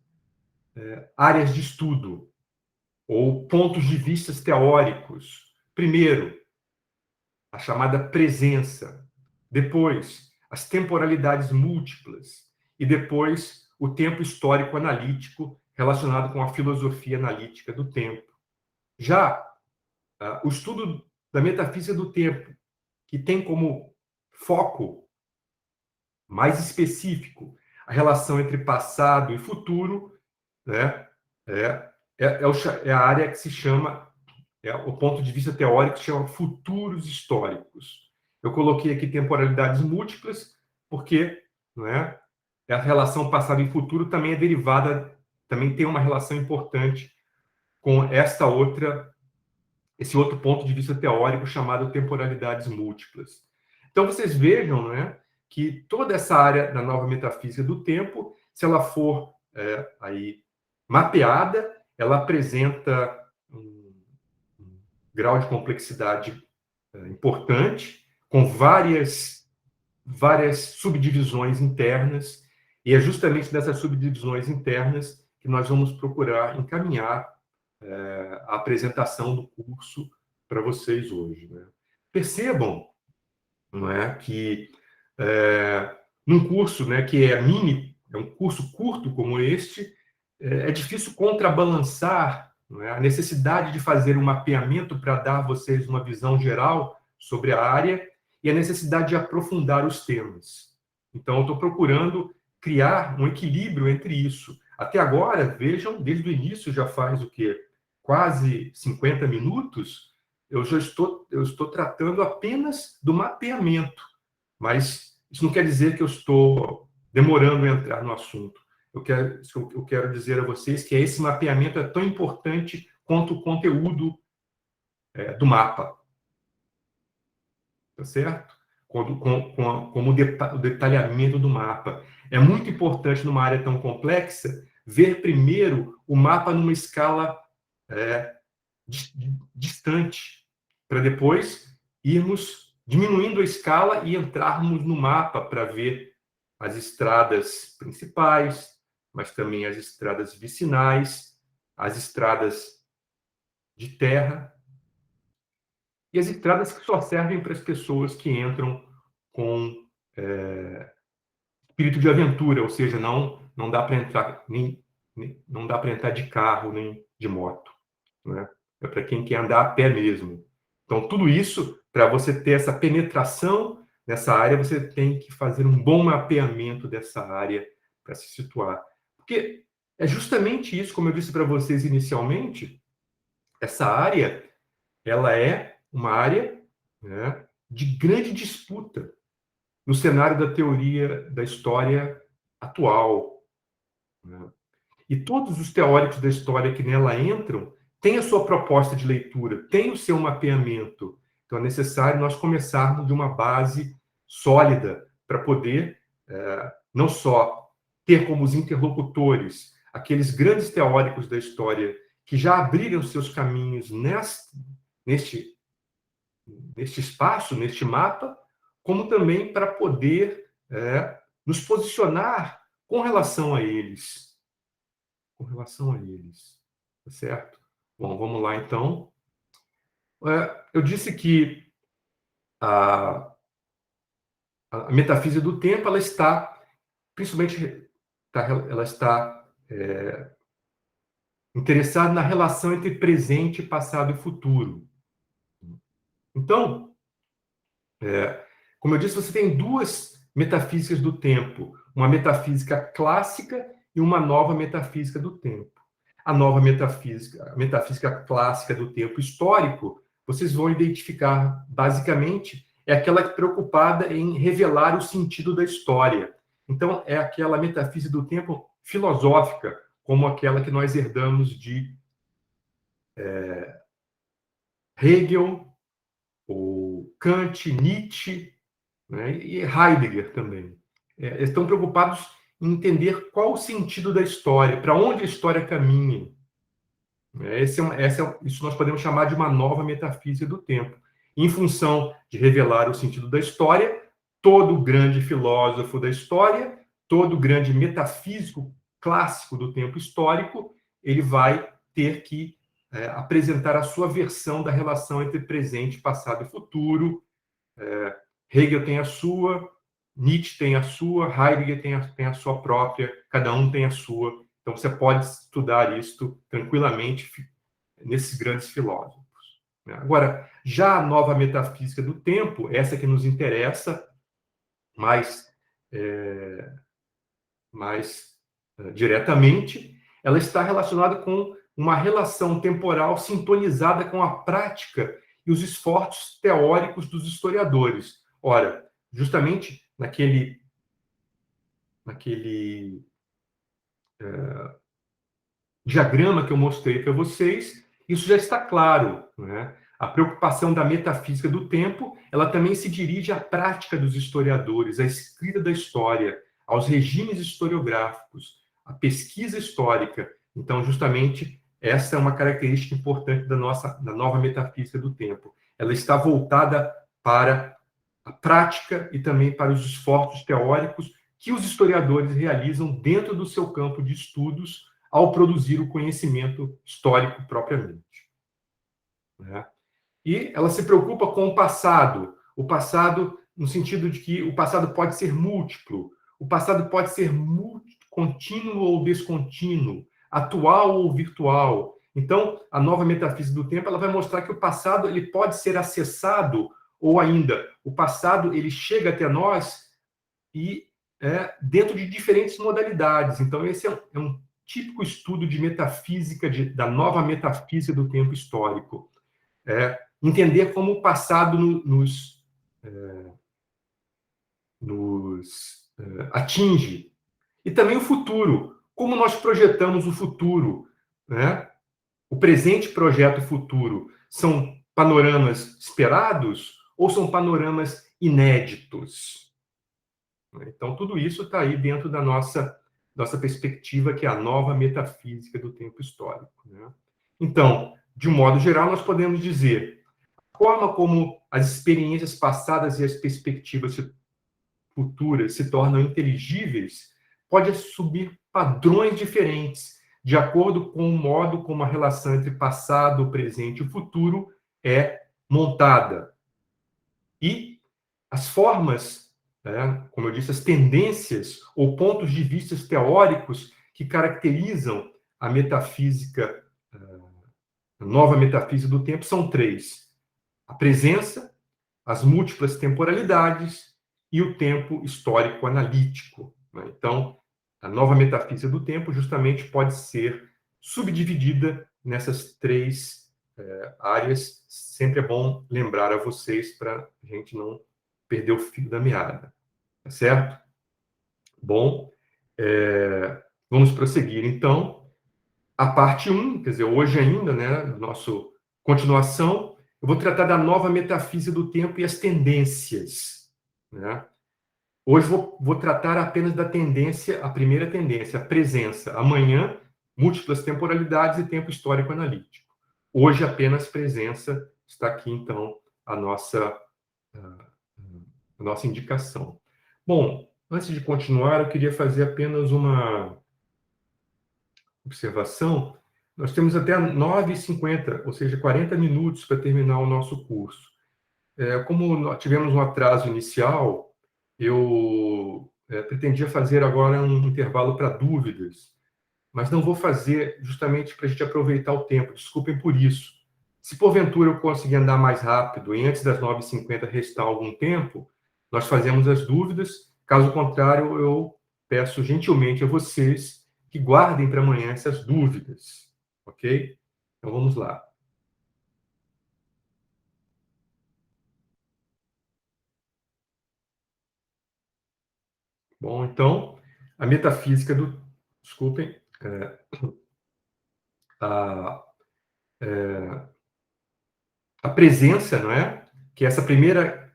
áreas de estudo, ou pontos de vista teóricos. Primeiro, a chamada presença. Depois, as temporalidades múltiplas. E depois, o tempo histórico analítico relacionado com a filosofia analítica do tempo. Já o estudo da metafísica do tempo, que tem como foco mais específico a relação entre passado e futuro, né, é a área que se chama, o ponto de vista teórico se chama futuros históricos. Eu coloquei aqui temporalidades múltiplas, porque, não é, a relação passado e futuro também é derivada, também tem uma relação importante com esse outro ponto de vista teórico chamado temporalidades múltiplas. Então, vocês vejam, não é, que toda essa área da nova metafísica do tempo, se ela for aí mapeada, ela apresenta um grau de complexidade importante, com várias subdivisões internas, e é justamente dessas subdivisões internas que nós vamos procurar encaminhar a apresentação do curso para vocês hoje, né? Percebam, não é, que num curso, né, que é um curso curto como este, é difícil contrabalançar, não é, a necessidade de fazer um mapeamento para dar a vocês uma visão geral sobre a área e a necessidade de aprofundar os temas. Então, eu estou procurando criar um equilíbrio entre isso. Até agora, vejam, desde o início já faz o quê? Quase 50 minutos, eu estou tratando apenas do mapeamento, mas isso não quer dizer que eu estou demorando a entrar no assunto. Eu quero dizer a vocês que esse mapeamento é tão importante quanto o conteúdo do mapa. Tá certo? Como o detalhamento do mapa. É muito importante, numa área tão complexa, ver primeiro o mapa numa escala distante, para depois irmos diminuindo a escala e entrarmos no mapa para ver as estradas principais, mas também as estradas vicinais, as estradas de terra e as estradas que só servem para as pessoas que entram com espírito de aventura, ou seja, não dá para entrar não dá para entrar de carro nem de moto, né? É para quem quer andar a pé mesmo. Então, tudo isso, para você ter essa penetração nessa área, você tem que fazer um bom mapeamento dessa área para se situar. Porque é justamente isso, como eu disse para vocês inicialmente, essa área, ela é uma área, né, de grande disputa no cenário da teoria da história atual, né? E todos os teóricos da história que nela entram têm a sua proposta de leitura, têm o seu mapeamento. Então, é necessário nós começarmos de uma base sólida para poder não só ter como os interlocutores aqueles grandes teóricos da história que já abriram seus caminhos neste espaço, neste mapa, como também para poder nos posicionar com relação a eles. Com relação a eles. Tá certo? Bom, vamos lá, então. Eu disse que a metafísica do tempo, ela está, principalmente, ela está interessada na relação entre presente, passado e futuro. Então, como eu disse, você tem duas metafísicas do tempo, uma metafísica clássica e uma nova metafísica do tempo. A nova metafísica, a metafísica clássica do tempo histórico, vocês vão identificar, basicamente, é aquela preocupada em revelar o sentido da história. Então, é aquela metafísica do tempo filosófica, como aquela que nós herdamos de Hegel, ou Kant, Nietzsche, né, e Heidegger também. Eles estão preocupados em entender qual o sentido da história, para onde a história caminha. Isso nós podemos chamar de uma nova metafísica do tempo. Em função de revelar o sentido da história, todo grande filósofo da história, todo grande metafísico clássico do tempo histórico, ele vai ter que apresentar a sua versão da relação entre presente, passado e futuro. Hegel tem a sua, Nietzsche tem a sua, Heidegger tem a sua própria, cada um tem a sua. Então, você pode estudar isto tranquilamente nesses grandes filósofos. Agora, já a nova metafísica do tempo, essa que nos interessa mais diretamente, ela está relacionada com uma relação temporal sintonizada com a prática e os esforços teóricos dos historiadores. Ora, justamente naquele diagrama que eu mostrei para vocês, isso já está claro, né? A preocupação da metafísica do tempo, ela também se dirige à prática dos historiadores, à escrita da história, aos regimes historiográficos, à pesquisa histórica. Então, justamente, essa é uma característica importante da nova metafísica do tempo. Ela está voltada para a prática e também para os esforços teóricos que os historiadores realizam dentro do seu campo de estudos ao produzir o conhecimento histórico propriamente. Né? E ela se preocupa com o passado no sentido de que o passado pode ser múltiplo, o passado pode ser contínuo ou descontínuo, atual ou virtual. Então, a nova metafísica do tempo ela vai mostrar que o passado ele pode ser acessado, ou ainda, o passado ele chega até nós e dentro de diferentes modalidades. Então, esse é um típico estudo de metafísica, da nova metafísica do tempo histórico. Entender como o passado nos atinge. E também o futuro. Como nós projetamos o futuro. Né? O presente projeta o futuro. São panoramas esperados ou são panoramas inéditos? Então, tudo isso está aí dentro da nossa perspectiva, que é a nova metafísica do tempo histórico. Né? Então, de um modo geral, nós podemos dizer a forma como as experiências passadas e as perspectivas futuras se tornam inteligíveis pode assumir padrões diferentes de acordo com o modo como a relação entre passado, presente e futuro é montada. E as formas, como eu disse, as tendências ou pontos de vista teóricos que caracterizam a metafísica, a nova metafísica do tempo, são três: a presença, as múltiplas temporalidades e o tempo histórico analítico. Então, a nova metafísica do tempo justamente pode ser subdividida nessas três áreas, sempre é bom lembrar a vocês para a gente não perder o fio da meada, tá certo? Bom, vamos prosseguir, então. A parte 1, quer dizer, hoje ainda, né, nosso continuação, eu vou tratar da nova metafísica do tempo e as tendências, né? Hoje vou tratar apenas da tendência, a primeira tendência, a presença. Amanhã, múltiplas temporalidades e tempo histórico analítico. Hoje, apenas presença. Está aqui, então, a nossa indicação. Bom, antes de continuar, eu queria fazer apenas uma observação. Nós temos até 9h50, ou seja, 40 minutos para terminar o nosso curso. Como nós tivemos um atraso inicial, eu pretendia fazer agora um intervalo para dúvidas, mas não vou fazer justamente para a gente aproveitar o tempo. Desculpem por isso. Se porventura eu conseguir andar mais rápido e antes das 9h50 restar algum tempo, nós fazemos as dúvidas. Caso contrário, eu peço gentilmente a vocês que guardem para amanhã essas dúvidas, ok? Então vamos lá. Bom, então, a metafísica do... Desculpem. A presença, não é? Que é essa primeira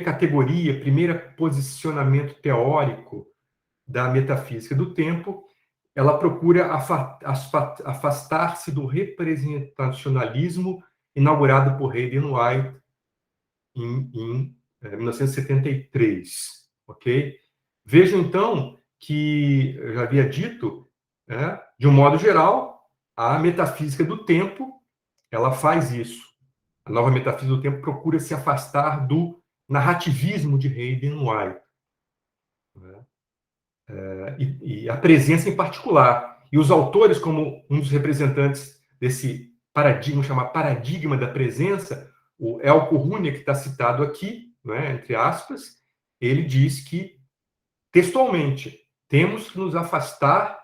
categoria, primeiro posicionamento teórico da metafísica do tempo, ela procura afastar-se do representacionalismo inaugurado por Hayden White em 1973, ok? Vejam, então, que eu já havia dito, né, de um modo geral, a metafísica do tempo, ela faz isso. A nova metafísica do tempo procura se afastar do narrativismo de Hayden White, né? E a presença em particular. E os autores, como um dos representantes desse paradigma, chamado paradigma da presença, o Elko Runia, que está citado aqui, né, entre aspas, ele diz que, textualmente, temos que nos afastar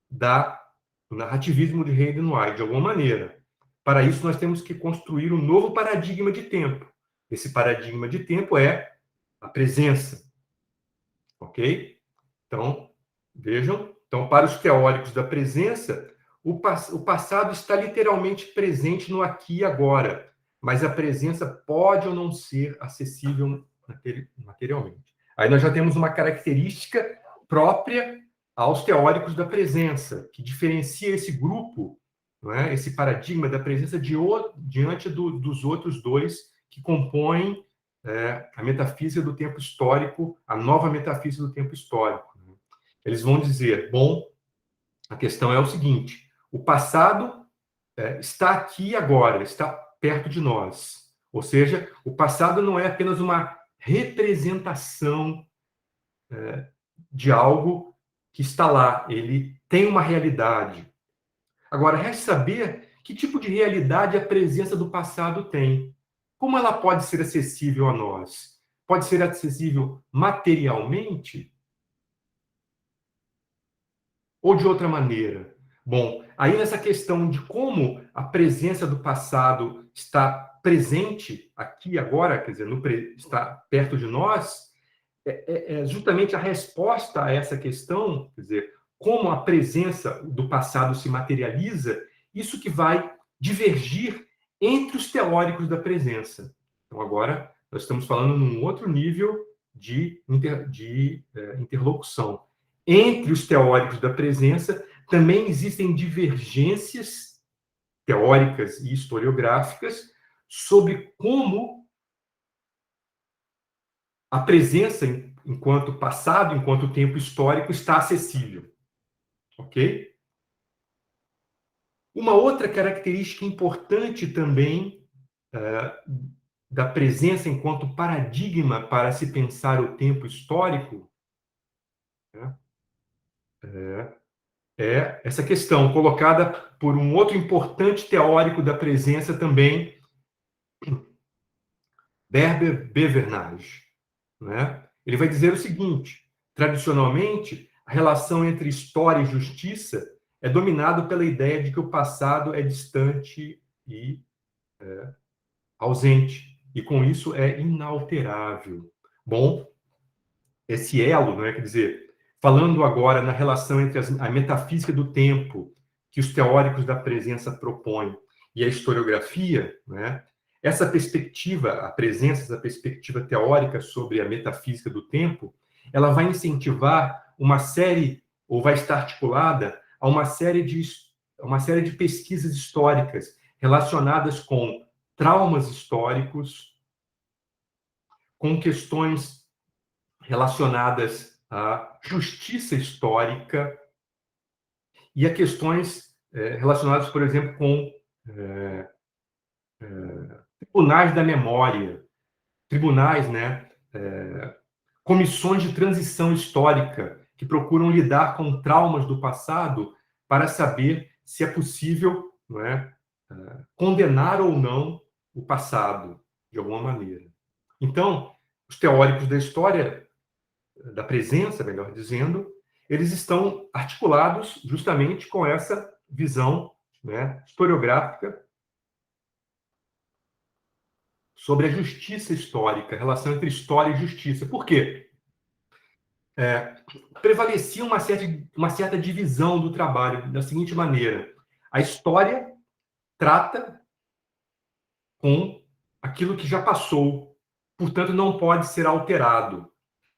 do narrativismo de Hayden White, de alguma maneira. Para isso, nós temos que construir um novo paradigma de tempo. Esse paradigma de tempo é a presença. Ok? Então, vejam. Então, para os teóricos da presença, o passado está literalmente presente no aqui e agora, mas a presença pode ou não ser acessível materialmente. Aí nós já temos uma característica própria aos teóricos da presença, que diferencia esse grupo, não é? Esse paradigma da presença diante dos outros dois que compõem a metafísica do tempo histórico, a nova metafísica do tempo histórico. Eles vão dizer, bom, a questão é o seguinte, o passado está aqui agora, está perto de nós. Ou seja, o passado não é apenas uma representação de algo que está lá, ele tem uma realidade. Agora, resta saber que tipo de realidade a presença do passado tem. Como ela pode ser acessível a nós? Pode ser acessível materialmente? Ou de outra maneira? Bom, aí nessa questão de como a presença do passado está presente aqui agora, quer dizer, está perto de nós, é justamente a resposta a essa questão, quer dizer, como a presença do passado se materializa, isso que vai divergir entre os teóricos da presença. Então, agora, nós estamos falando num outro nível de interlocução. Entre os teóricos da presença, também existem divergências teóricas e historiográficas sobre como a presença, enquanto passado, enquanto tempo histórico, está acessível. Ok? Uma outra característica importante também da presença enquanto paradigma para se pensar o tempo histórico é essa questão colocada por um outro importante teórico da presença também, Berber Bevernage, né? Ele vai dizer o seguinte: tradicionalmente, a relação entre história e justiça é dominada pela ideia de que o passado é distante e ausente, e com isso é inalterável. Bom, esse elo, não é? Quer dizer, falando agora na relação entre a metafísica do tempo, que os teóricos da presença propõem, e a historiografia, né? Essa perspectiva, a presença, essa perspectiva teórica sobre a metafísica do tempo, ela vai incentivar uma série, ou vai estar articulada a uma série de pesquisas históricas relacionadas com traumas históricos, com questões relacionadas à justiça histórica e a questões relacionadas, por exemplo, com tribunais da memória, tribunais, né, comissões de transição histórica que procuram lidar com traumas do passado para saber se é possível, não é, condenar ou não o passado de alguma maneira. Então, os teóricos da história da presença, melhor dizendo, eles estão articulados justamente com essa visão, né, historiográfica sobre a justiça histórica, a relação entre história e justiça. Por quê? Prevalecia uma certa divisão do trabalho da seguinte maneira: a história trata com aquilo que já passou, portanto, não pode ser alterado.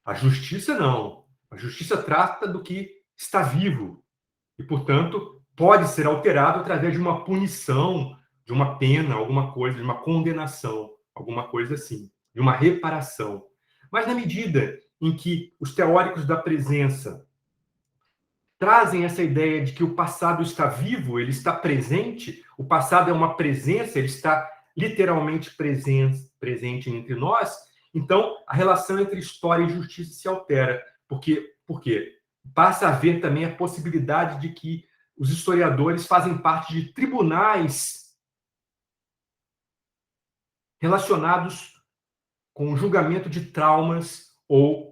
A justiça não. A justiça trata do que está vivo e, portanto, pode ser alterado através de uma punição, de uma pena, alguma coisa, de uma condenação, alguma coisa assim, de uma reparação. Mas na medida em que os teóricos da presença trazem essa ideia de que o passado está vivo, ele está presente, o passado é uma presença, ele está literalmente presente entre nós, então a relação entre história e justiça se altera. Por quê? Passa a haver também a possibilidade de que os historiadores fazem parte de tribunais relacionados com o julgamento de traumas ou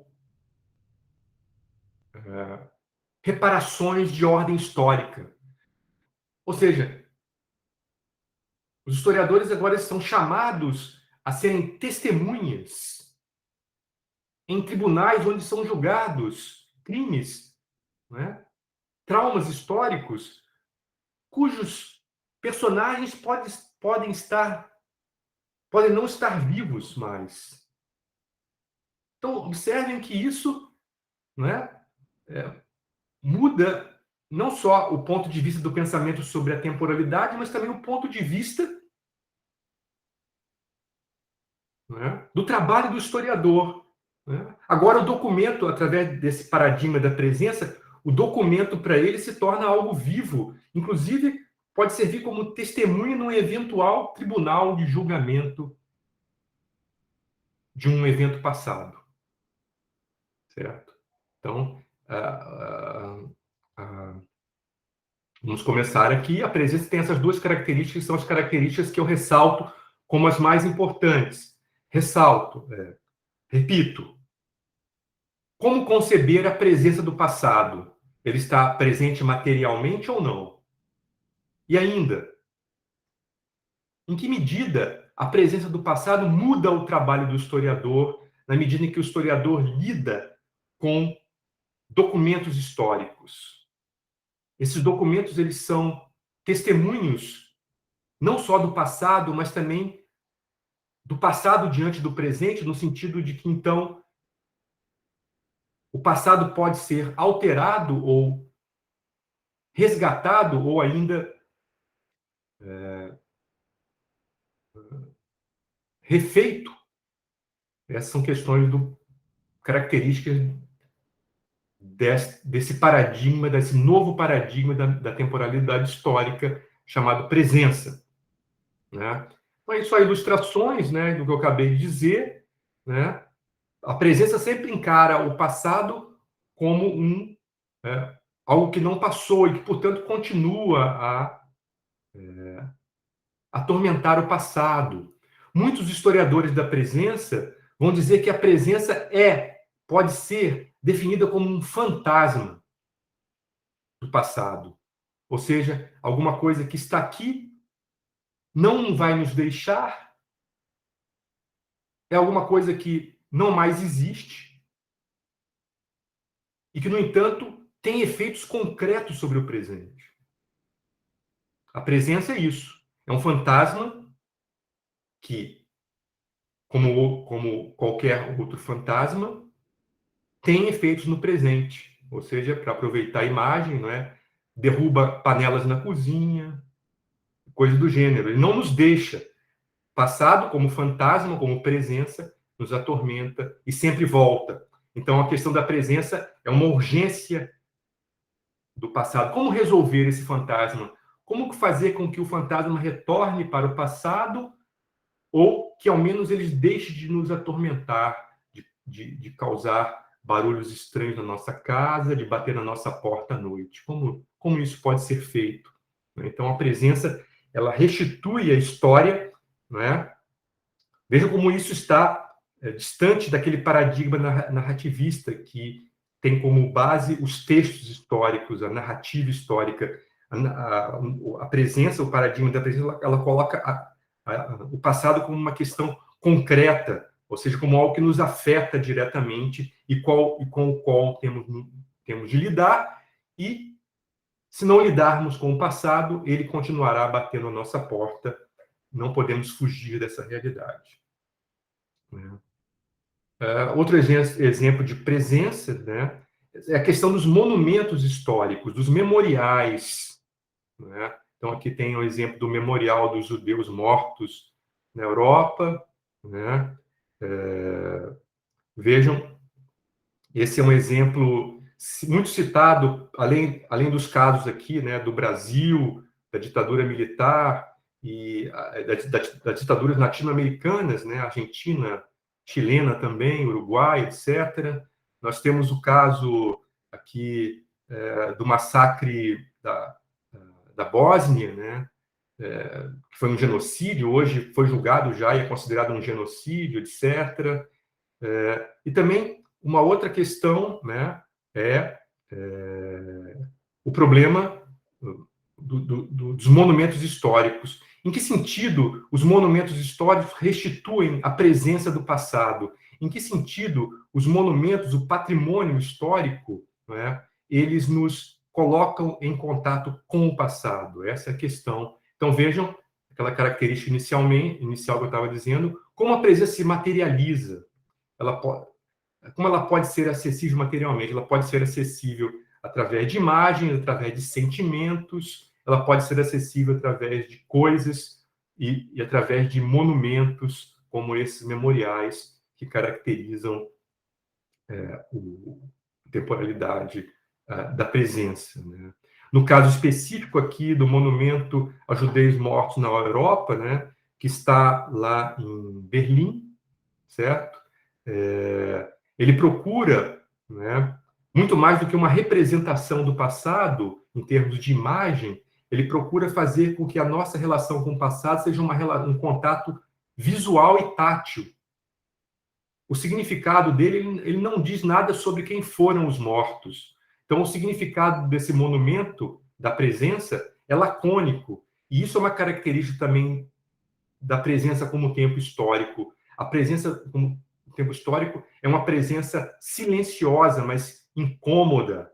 reparações de ordem histórica. Ou seja, os historiadores agora são chamados a serem testemunhas em tribunais onde são julgados crimes, né? Traumas históricos, cujos personagens podem não estar vivos mais. Então, observem que isso, né, muda não só o ponto de vista do pensamento sobre a temporalidade, mas também o ponto de vista, né, do trabalho do historiador. Né? Agora, o documento, através desse paradigma da presença, o documento para ele se torna algo vivo, inclusive pode servir como testemunha num eventual tribunal de julgamento de um evento passado. Certo? Então, vamos começar aqui. A presença tem essas duas características, que são as características que eu ressalto como as mais importantes. Repito, como conceber a presença do passado? Ele está presente materialmente ou não? E ainda, em que medida a presença do passado muda o trabalho do historiador, na medida em que o historiador lida com documentos históricos? Esses documentos, eles são testemunhos não só do passado, mas também do passado diante do presente, no sentido de que, então, o passado pode ser alterado ou resgatado ou ainda refeito. Essas são questões características desse paradigma, desse novo paradigma da temporalidade histórica chamado presença. Né? Então, isso são ilustrações, né, do que eu acabei de dizer. Né? A presença sempre encara o passado como algo que não passou e que, portanto, continua a atormentar o passado. Muitos historiadores da presença vão dizer que a presença pode ser definida como um fantasma do passado. Ou seja, alguma coisa que está aqui, não vai nos deixar, é alguma coisa que não mais existe e que, no entanto, tem efeitos concretos sobre o presente. A presença é isso. É um fantasma que, como qualquer outro fantasma, tem efeitos no presente. Ou seja, para aproveitar a imagem, não é? Derruba panelas na cozinha, coisa do gênero. Ele não nos deixa. Passado, como fantasma, como presença, nos atormenta e sempre volta. Então, a questão da presença é uma urgência do passado. Como resolver esse fantasma? Como fazer com que o fantasma retorne para o passado ou que, ao menos, ele deixe de nos atormentar, de causar barulhos estranhos na nossa casa, de bater na nossa porta à noite? Como isso pode ser feito? Então, a presença, ela restitui a história, não é? Veja como isso está distante daquele paradigma narrativista que tem como base os textos históricos, a narrativa histórica. A presença, o paradigma da presença, ela coloca o passado como uma questão concreta, ou seja, como algo que nos afeta diretamente e com o qual temos de lidar, e se não lidarmos com o passado, ele continuará batendo a nossa porta, não podemos fugir dessa realidade. Outro exemplo de presença, né, é a questão dos monumentos históricos, dos memoriais. Né? Então, aqui tem o exemplo do memorial dos judeus mortos na Europa. Né? Vejam, esse é um exemplo muito citado, além dos casos aqui, né, do Brasil, da ditadura militar e das ditaduras latino-americanas, né, Argentina, chilena também, Uruguai, etc. Nós temos o caso aqui do massacre da Bósnia, né, que foi um genocídio, hoje foi julgado já e é considerado um genocídio, etc. E também uma outra questão, né, é o problema dos monumentos históricos. Em que sentido os monumentos históricos restituem a presença do passado? Em que sentido os monumentos, o patrimônio histórico, né, eles nos colocam em contato com o passado? Essa é a questão. Então, vejam aquela característica inicial que eu estava dizendo, como a presença se materializa. Como ela pode ser acessível materialmente? Ela pode ser acessível através de imagens, através de sentimentos, ela pode ser acessível através de coisas e através de monumentos, como esses memoriais que caracterizam a temporalidade da presença. Né? No caso específico aqui do monumento a judeus mortos na Europa, né, que está lá em Berlim, certo? Ele procura, né, muito mais do que uma representação do passado, em termos de imagem, ele procura fazer com que a nossa relação com o passado seja um contato visual e tátil. O significado dele, ele não diz nada sobre quem foram os mortos. Então, o significado desse monumento, da presença, é lacônico. E isso é uma característica também da presença como tempo histórico. A presença como tempo histórico é uma presença silenciosa, mas incômoda.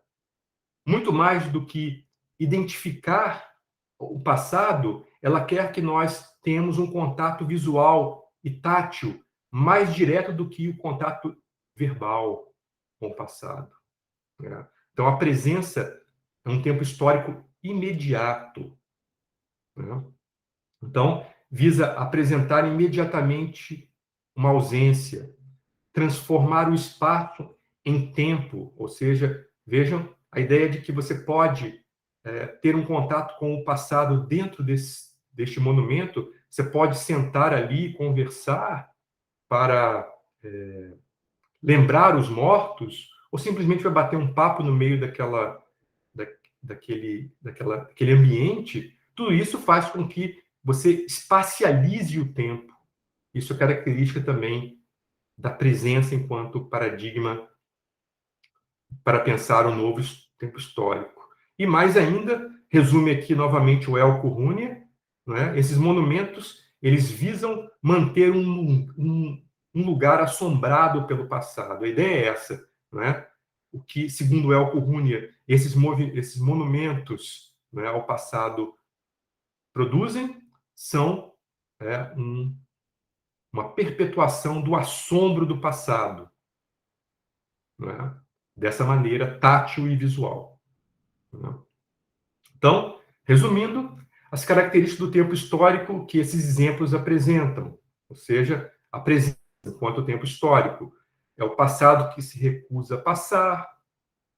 Muito mais do que identificar o passado, ela quer que nós tenhamos um contato visual e tátil mais direto do que o contato verbal com o passado. Né? Então, a presença é um tempo histórico imediato. Né? Então, visa apresentar imediatamente uma ausência, transformar o espaço em tempo, ou seja, vejam a ideia de que você pode ter um contato com o passado dentro deste monumento, você pode sentar ali e conversar para lembrar os mortos, ou simplesmente vai bater um papo no meio daquele ambiente. Tudo isso faz com que você espacialize o tempo. Isso é característica também da presença enquanto paradigma para pensar um novo tempo histórico. E mais ainda, resume aqui novamente o Elko Runia, não é? Esses monumentos, eles visam manter um lugar assombrado pelo passado. A ideia é essa, não é? O que, segundo Elko Runia, esses monumentos, não é, ao passado produzem são uma perpetuação do assombro do passado, não é? Dessa maneira tátil e visual. Não é? Então, resumindo, as características do tempo histórico que esses exemplos apresentam, ou seja, a presença enquanto tempo histórico é o passado que se recusa a passar,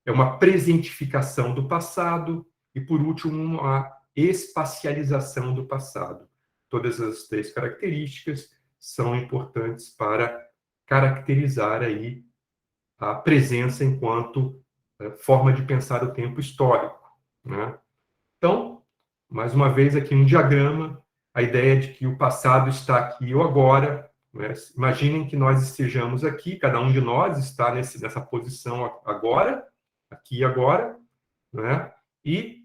é uma presentificação do passado e, por último, a espacialização do passado. Todas as três características são importantes para caracterizar aí a presença enquanto forma de pensar o tempo histórico, né? Então, mais uma vez aqui um diagrama, a ideia de que o passado está aqui ou agora, né? Imaginem que nós estejamos aqui, cada um de nós está nessa posição agora, aqui e agora, né? E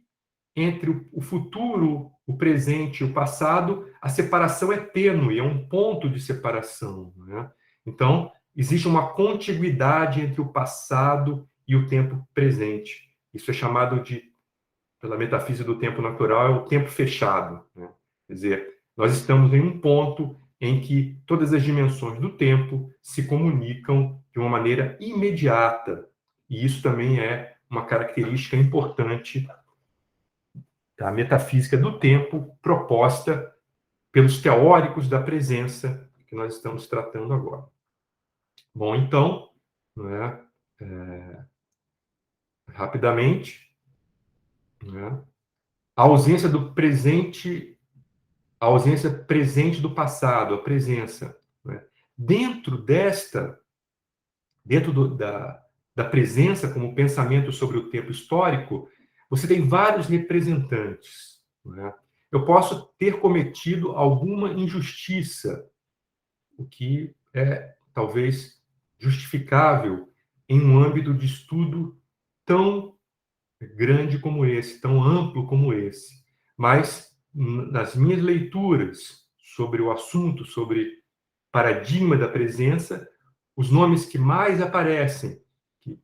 entre o futuro, o presente e o passado, a separação é tênue, é um ponto de separação, né? Então, existe uma contiguidade entre o passado e o tempo presente. Isso é chamado de, pela metafísica do tempo natural, é o tempo fechado, né? Quer dizer, nós estamos em um ponto em que todas as dimensões do tempo se comunicam de uma maneira imediata. E isso também é uma característica importante da metafísica do tempo proposta pelos teóricos da presença que nós estamos tratando agora. Bom, então, né, rapidamente, né, a ausência do presente, a ausência presente do passado, a presença, né, dentro da presença como pensamento sobre o tempo histórico, você tem vários representantes, né? Eu posso ter cometido alguma injustiça, o que é talvez justificável em um âmbito de estudo tão grande como esse, tão amplo como esse. Mas, nas minhas leituras sobre o assunto, sobre paradigma da presença, os nomes que mais aparecem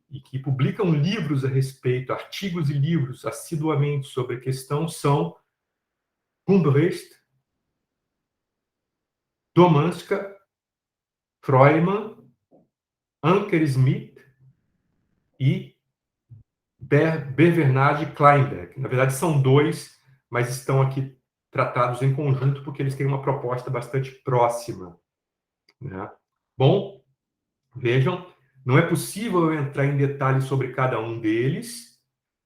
e que publicam livros a respeito, artigos e livros assiduamente sobre a questão são Humbricht, Domanska, Freulemann, Anker Smith e Bernard Kleinberg. Na verdade, são dois, mas estão aqui tratados em conjunto porque eles têm uma proposta bastante próxima, né? Bom, vejam, não é possível eu entrar em detalhes sobre cada um deles,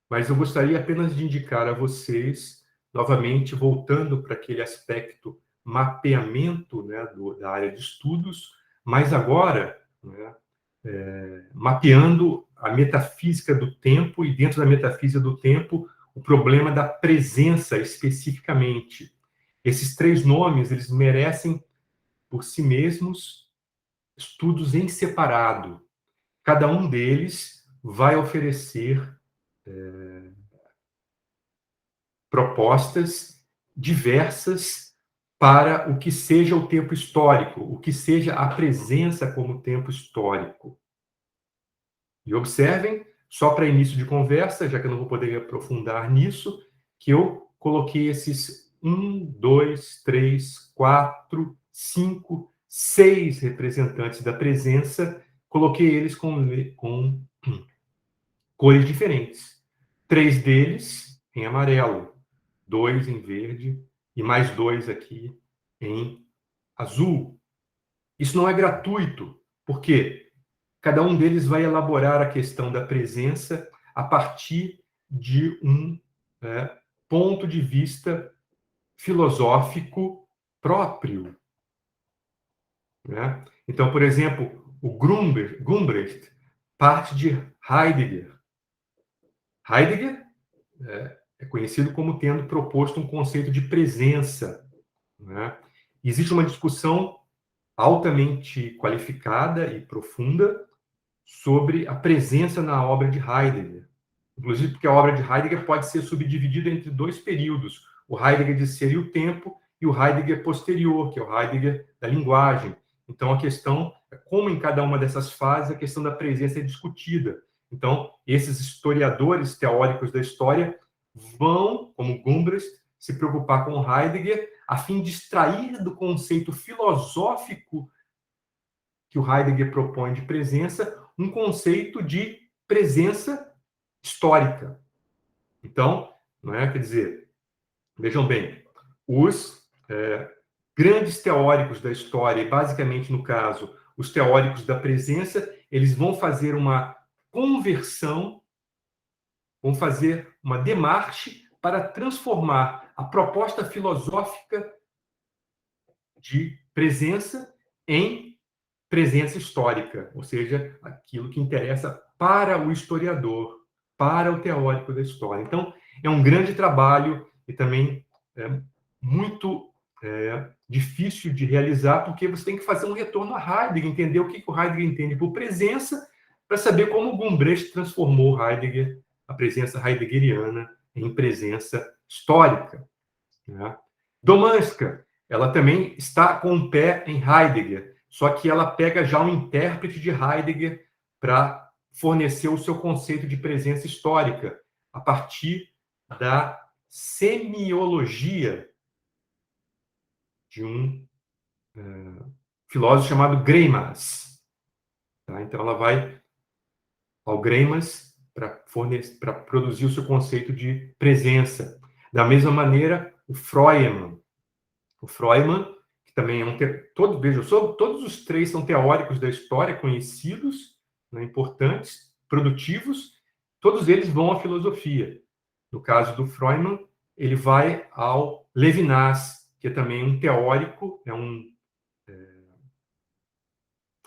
mas eu gostaria apenas de indicar a vocês, novamente, voltando para aquele aspecto mapeamento, né, da área de estudos, mas agora, né, mapeando a metafísica do tempo e, dentro da metafísica do tempo, o problema da presença especificamente. Esses três nomes, eles merecem, por si mesmos, estudos em separado. Cada um deles vai oferecer propostas diversas para o que seja o tempo histórico, o que seja a presença como tempo histórico. E observem, só para início de conversa, já que eu não vou poder aprofundar nisso, que eu coloquei esses 1, 2, 3, 4, 5, 6 representantes da presença, coloquei eles com cores diferentes. 3 deles em amarelo, 2 em verde e mais 2 aqui em azul. Isso não é gratuito, porque cada um deles vai elaborar a questão da presença a partir de um ponto de vista filosófico próprio, né? Então, por exemplo, o Gumbrecht parte de Heidegger. Heidegger é conhecido como tendo proposto um conceito de presença, né? Existe uma discussão altamente qualificada e profunda sobre a presença na obra de Heidegger. Inclusive porque a obra de Heidegger pode ser subdividida entre dois períodos, o Heidegger de ser e o tempo, e o Heidegger posterior, que é o Heidegger da linguagem. Então, a questão é como em cada uma dessas fases a questão da presença é discutida. Então, esses historiadores teóricos da história vão, como Gumbrist, se preocupar com Heidegger a fim de extrair do conceito filosófico que o Heidegger propõe de presença um conceito de presença histórica. Então, não é? Quer dizer, vejam bem, os grandes teóricos da história, e basicamente no caso, os teóricos da presença, eles vão fazer uma conversão, vão fazer uma demarche para transformar a proposta filosófica de presença em presença histórica, ou seja, aquilo que interessa para o historiador, para o teórico da história. Então, é um grande trabalho e também muito difícil de realizar, porque você tem que fazer um retorno a Heidegger, entender o que o Heidegger entende por presença, para saber como Gumbrist transformou Heidegger, a presença heideggeriana, em presença histórica. Né? Domanska, ela também está com o pé em Heidegger, só que ela pega já um intérprete de Heidegger para fornecer o seu conceito de presença histórica, a partir da semiologia de um filósofo chamado Greimas. Tá? Então, ela vai ao Greimas para produzir o seu conceito de presença. Da mesma maneira, o Froyman, que também é um todos os três são teóricos da história, conhecidos, né, importantes, produtivos, todos eles vão à filosofia. No caso do Froyman, ele vai ao Levinas, que é também um teórico, é um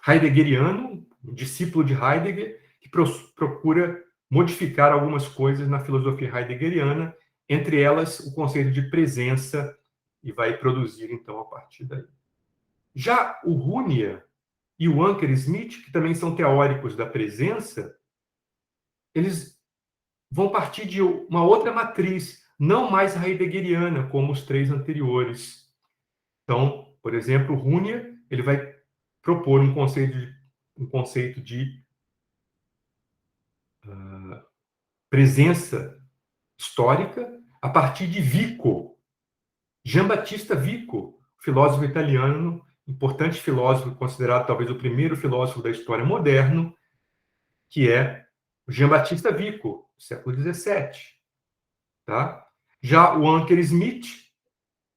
heideggeriano, um discípulo de Heidegger, que procura modificar algumas coisas na filosofia heideggeriana, entre elas o conceito de presença, e vai produzir, então, a partir daí. Já o Runia e o Anker Smith, que também são teóricos da presença, eles vão partir de uma outra matriz, não mais heideggeriana, como os três anteriores. Então, por exemplo, o Runia, ele vai propor um conceito de presença histórica a partir de Vico, Giambattista Vico, filósofo italiano, importante filósofo, considerado talvez o primeiro filósofo da história moderno, que é o Giambattista Vico, século XVII. Tá? Já o Anker Smith,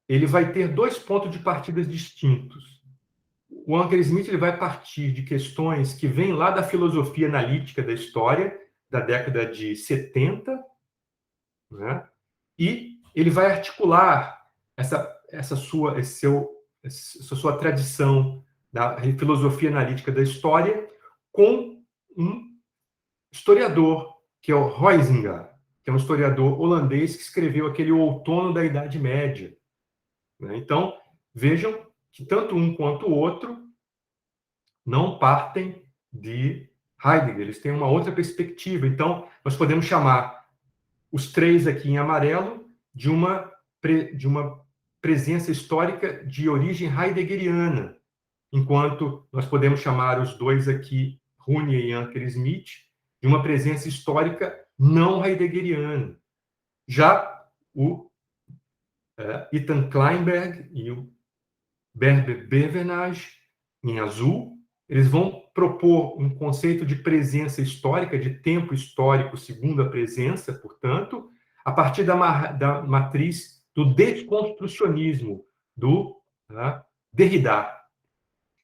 ele vai ter dois pontos de partida distintos. O Anker Smith ele vai partir de questões que vêm lá da filosofia analítica da história, da década de 70, né? E ele vai articular essa sua tradição da filosofia analítica da história com um historiador, que é o Huizinga, que é um historiador holandês que escreveu aquele Outono da Idade Média. Né? Então, vejam que tanto um quanto o outro não partem de Heidegger, eles têm uma outra perspectiva. Então, nós podemos chamar os três aqui em amarelo de uma presença histórica de origem heideggeriana, enquanto nós podemos chamar os dois aqui, Runia e Anker Smith, de uma presença histórica não heideggeriana. Já o Ethan Kleinberg e o Berber Bevenage, em azul, eles vão propor um conceito de presença histórica, de tempo histórico segundo a presença, portanto, a partir da matriz do desconstrucionismo, do Derrida.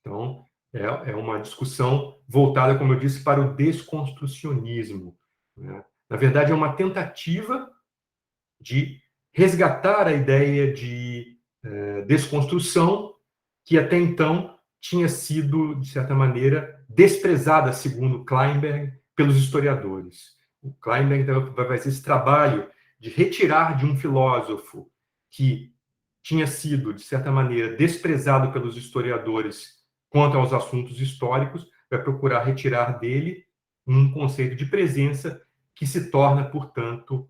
Então, é uma discussão voltada, como eu disse, para o desconstrucionismo. Né? Na verdade, é uma tentativa de resgatar a ideia de desconstrução que até então tinha sido, de certa maneira, desprezada, segundo Kleinberg, pelos historiadores. O Kleinberg vai fazer esse trabalho de retirar de um filósofo que tinha sido, de certa maneira, desprezado pelos historiadores quanto aos assuntos históricos, vai procurar retirar dele um conceito de presença que se torna, portanto,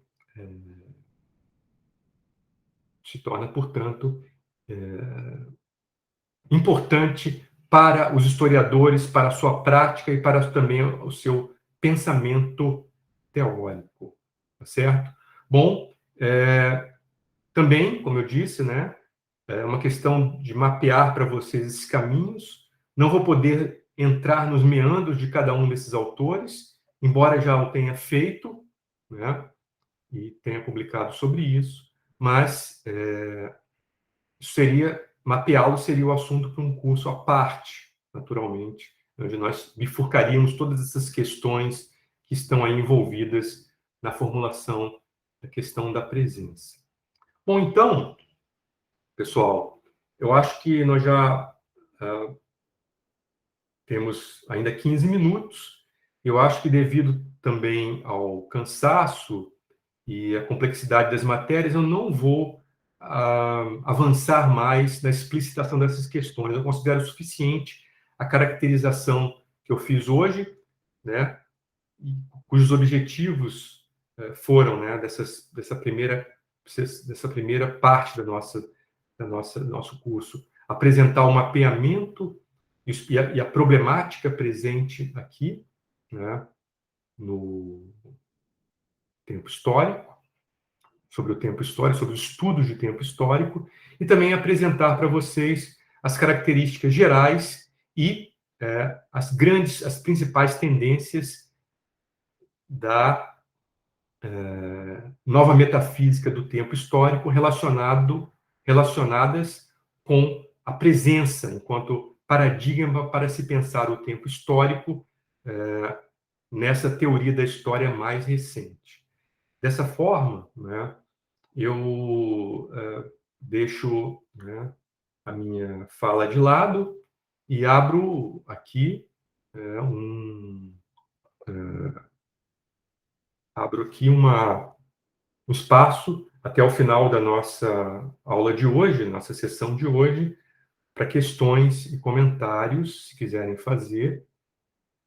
se torna, portanto, importante para os historiadores, para a sua prática e para também o seu pensamento teórico, tá certo? Bom, também, como eu disse, né, é uma questão de mapear para vocês esses caminhos. Não vou poder entrar nos meandros de cada um desses autores, embora já o tenha feito, né, e tenha publicado sobre isso, mas mapeá-lo seria o assunto para um curso à parte, naturalmente, onde nós bifurcaríamos todas essas questões que estão aí envolvidas na formulação da questão da presença. Bom, então, pessoal, eu acho que nós já temos ainda 15 minutos. Eu acho que devido também ao cansaço e a complexidade das matérias, eu não vou avançar mais na explicitação dessas questões. Eu considero suficiente a caracterização que eu fiz hoje, né, cujos objetivos foram, né, dessa primeira parte do nosso curso, apresentar o mapeamento e a problemática presente aqui, né, no tempo histórico, sobre o tempo histórico, sobre os estudos de tempo histórico, e também apresentar para vocês as características gerais e as principais tendências da nova metafísica do tempo histórico relacionadas com a presença enquanto paradigma para se pensar o tempo histórico nessa teoria da história mais recente. Dessa forma, né, eu deixo, né, a minha fala de lado e abro aqui um espaço até o final da nossa aula de hoje, nossa sessão de hoje, para questões e comentários, se quiserem fazer.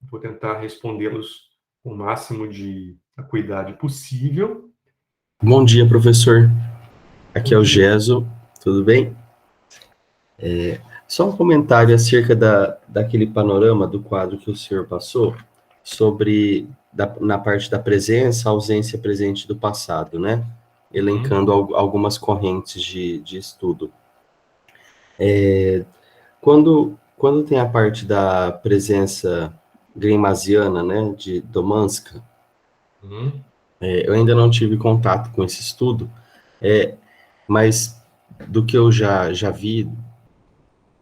Vou tentar respondê-los com o máximo de acuidade possível. Bom dia, professor. Aqui é o Geso, tudo bem? Só um comentário acerca daquele panorama do quadro que o senhor passou, sobre, na parte da presença, ausência presente do passado, né? Elencando algumas correntes de estudo. Quando tem a parte da presença greimasiana, né, de Domanska, eu ainda não tive contato com esse estudo, mas do que eu já vi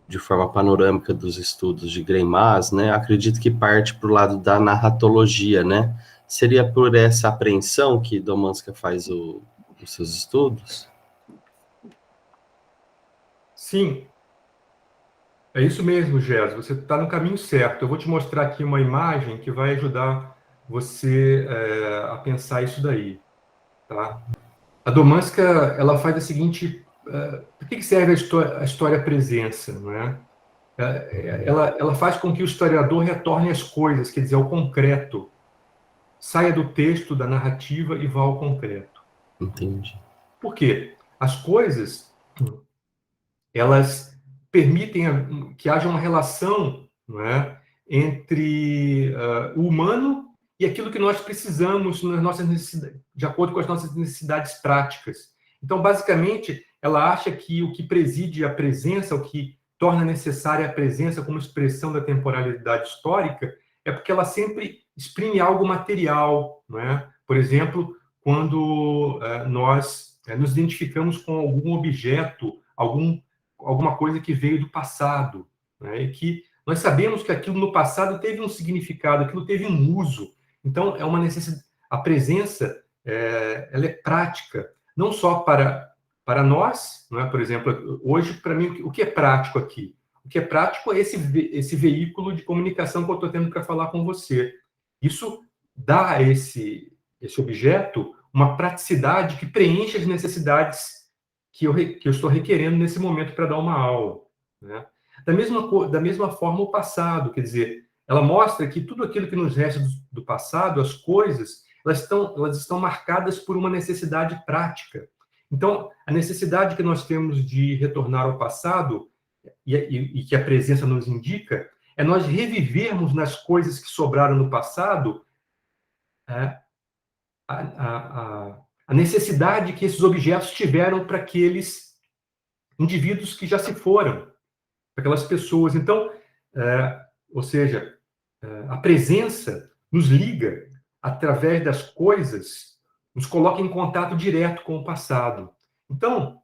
de forma panorâmica dos estudos de Greimas, né, acredito que parte para o lado da narratologia, né? Seria por essa apreensão que Domanska faz os seus estudos? Sim, é isso mesmo, Gés. Você está no caminho certo. Eu vou te mostrar aqui uma imagem que vai ajudar você a pensar isso daí, tá? A Domanska, ela faz a seguinte... por que serve a história presença, não é? Ela faz com que o historiador retorne às coisas, quer dizer, ao concreto. Saia do texto, da narrativa e vá ao concreto. Entendi. Por quê? As coisas, elas permitem que haja uma relação, não é, entre o humano e aquilo que nós precisamos nas nossas necessidades, de acordo com as nossas necessidades práticas. Então, basicamente, ela acha que o que preside a presença, o que torna necessária a presença como expressão da temporalidade histórica, é porque ela sempre exprime algo material, não é? Por exemplo, quando nós nos identificamos com algum objeto, alguma coisa que veio do passado, né? E que nós sabemos que aquilo no passado teve um significado, aquilo teve um uso. Então, é uma necessidade. A presença, ela é prática, não só para nós, não é? Por exemplo, hoje, para mim, o que é prático aqui? O que é prático é esse veículo de comunicação que eu estou tendo para falar com você. Isso dá a esse objeto uma praticidade que preenche as necessidades que eu estou requerendo nesse momento para dar uma aula, né? Da mesma forma, o passado, quer dizer, ela mostra que tudo aquilo que nos resta do passado, as coisas, elas estão marcadas por uma necessidade prática. Então, a necessidade que nós temos de retornar ao passado, e que a presença nos indica, é nós revivermos nas coisas que sobraram no passado a necessidade que esses objetos tiveram para aqueles indivíduos que já se foram, para aquelas pessoas. Então, ou seja, a presença nos liga através das coisas, nos coloca em contato direto com o passado. Então,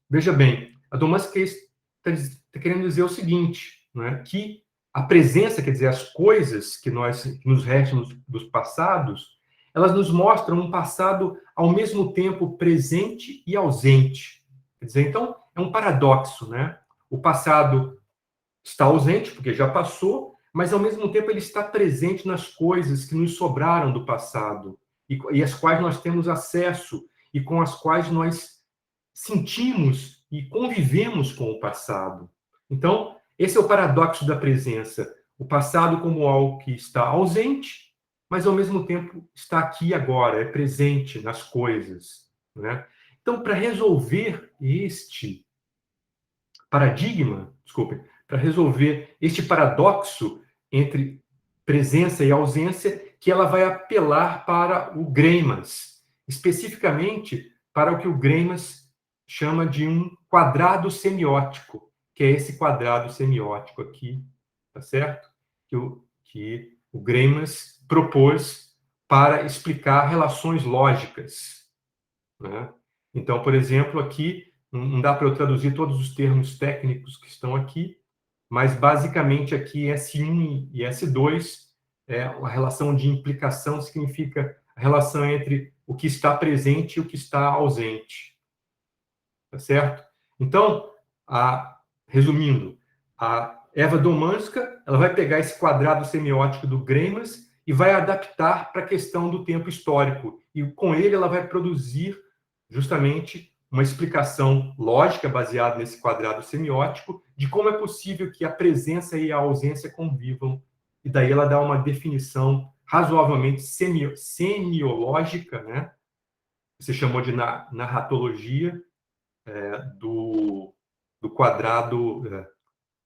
veja bem, a Domanski está querendo dizer o seguinte, que a presença, quer dizer, as coisas que nos restam dos passados, elas nos mostram um passado ao mesmo tempo presente e ausente. Quer dizer, então, é um paradoxo, O passado está ausente, porque já passou, mas ao mesmo tempo ele está presente nas coisas que nos sobraram do passado e as quais nós temos acesso e com as quais nós sentimos e convivemos com o passado. Então, esse é o paradoxo da presença. O passado como algo que está ausente, mas ao mesmo tempo está aqui agora, é presente nas coisas. Então, para resolver este paradigma, para resolver este paradoxo entre presença e ausência, que ela vai apelar para o Greimas, especificamente para o que o Greimas chama de um quadrado semiótico, que é esse quadrado semiótico aqui, tá certo? Que o Greimas propôs para explicar relações lógicas. Então, por exemplo, aqui, não dá para eu traduzir todos os termos técnicos que estão aqui, mas basicamente aqui S1 e S2 a relação de implicação significa a relação entre o que está presente e o que está ausente. Tá certo? Então, resumindo, a Eva Domanska, ela vai pegar esse quadrado semiótico do Greimas e vai adaptar para a questão do tempo histórico. E com ele ela vai produzir justamente uma explicação lógica baseada nesse quadrado semiótico de como é possível que a presença e a ausência convivam. E daí ela dá uma definição razoavelmente semiológica, Você chamou de narratologia do quadrado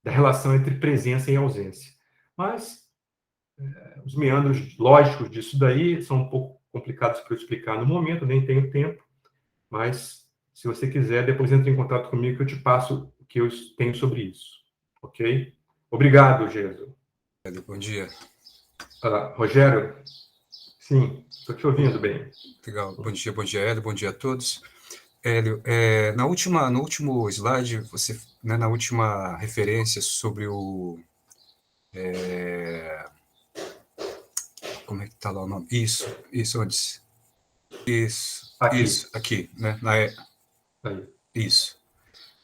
da relação entre presença e ausência. Mas os meandros lógicos disso daí são um pouco complicados para eu explicar no momento, nem tenho tempo, mas se você quiser, depois entre em contato comigo que eu te passo o que eu tenho sobre isso. Ok? Obrigado, Jesus. Bom dia. Rogério? Sim, estou te ouvindo bem. Legal. Bom dia, Hélio. Bom dia a todos. Hélio, no último slide, você, na última referência sobre o... como é que está lá o nome? Isso antes. Isso, aqui, Isso.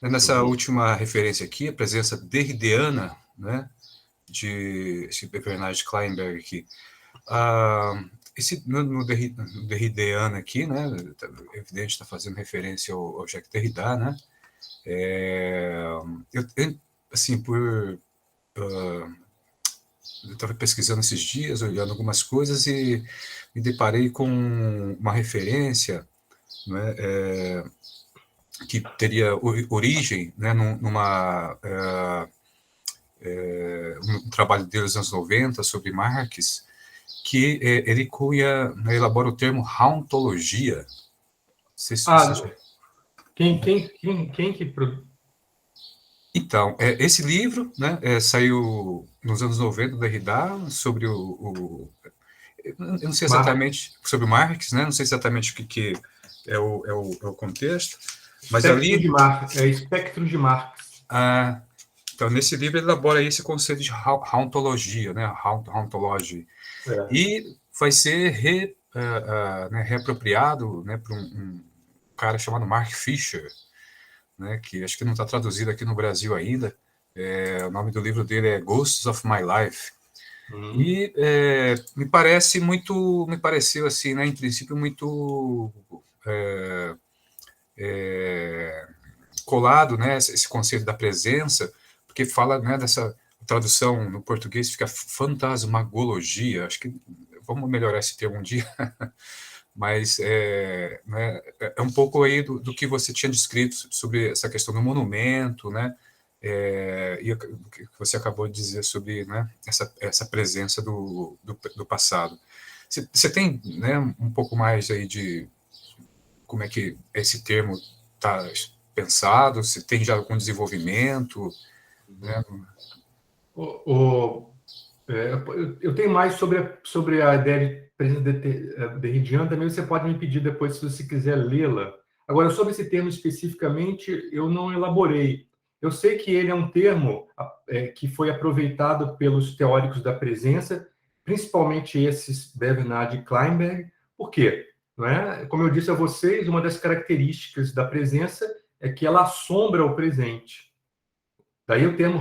Nessa última referência aqui, a presença derrideana, de Bernard Kleinberg aqui. No derrideano aqui, é evidente, está fazendo referência ao Jacques Derrida, eu estava pesquisando esses dias, olhando algumas coisas e me deparei com uma referência, que teria origem, um trabalho dele nos anos 90 sobre Marx, que ele elabora o termo hauntologia. Quem que produz? Então, esse livro, saiu nos anos 90 da Derrida sobre eu não sei exatamente Marx. Sobre Marx, não sei exatamente o que é o contexto, mas espectro de Marx, espectro de Marx. Então, nesse livro ele elabora esse conceito de hauntologia, hauntology, e vai ser reapropriado por um cara chamado Mark Fisher, que acho que não está traduzido aqui no Brasil ainda. O nome do livro dele é Ghosts of My Life. E me pareceu assim, em princípio, muito colado, esse conceito da presença, porque fala, dessa tradução no português fica fantasmagologia. Acho que vamos melhorar esse termo um dia. mas né, é um pouco aí do que você tinha descrito sobre essa questão do monumento, né, e o que você acabou de dizer sobre, né, essa presença do passado. Você tem, né, um pouco mais aí de como é que esse termo está pensado, se tem já algum desenvolvimento, né? Eu tenho mais sobre a ideia de presença derridiana, também você pode me pedir depois, se você quiser lê-la. Agora, sobre esse termo especificamente, eu não elaborei. Eu sei que ele é um termo que foi aproveitado pelos teóricos da presença, principalmente esses Bernard e Kleinberg. Por quê? Não é? Como eu disse a vocês, uma das características da presença é que ela assombra o presente. Daí o termo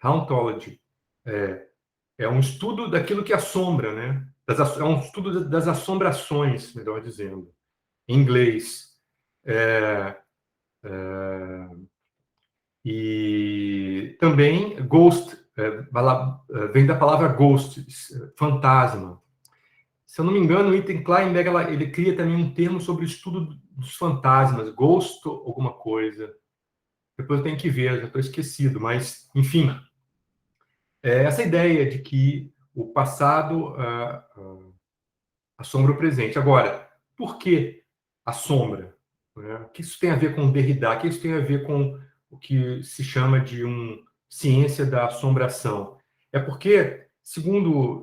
hauntology. É um estudo daquilo que assombra, né? É um estudo das assombrações, melhor dizendo, em inglês. E também ghost, vem da palavra ghost, fantasma. Se eu não me engano, o Ethan Kleinberg ele cria também um termo sobre o estudo dos fantasmas, ghost alguma coisa. Depois eu tenho que ver, já estou esquecido, mas, enfim, essa ideia de que o passado assombra o presente. Agora, por que assombra? O que isso tem a ver com Derrida? O que isso tem a ver com o que se chama de ciência da assombração? É porque, segundo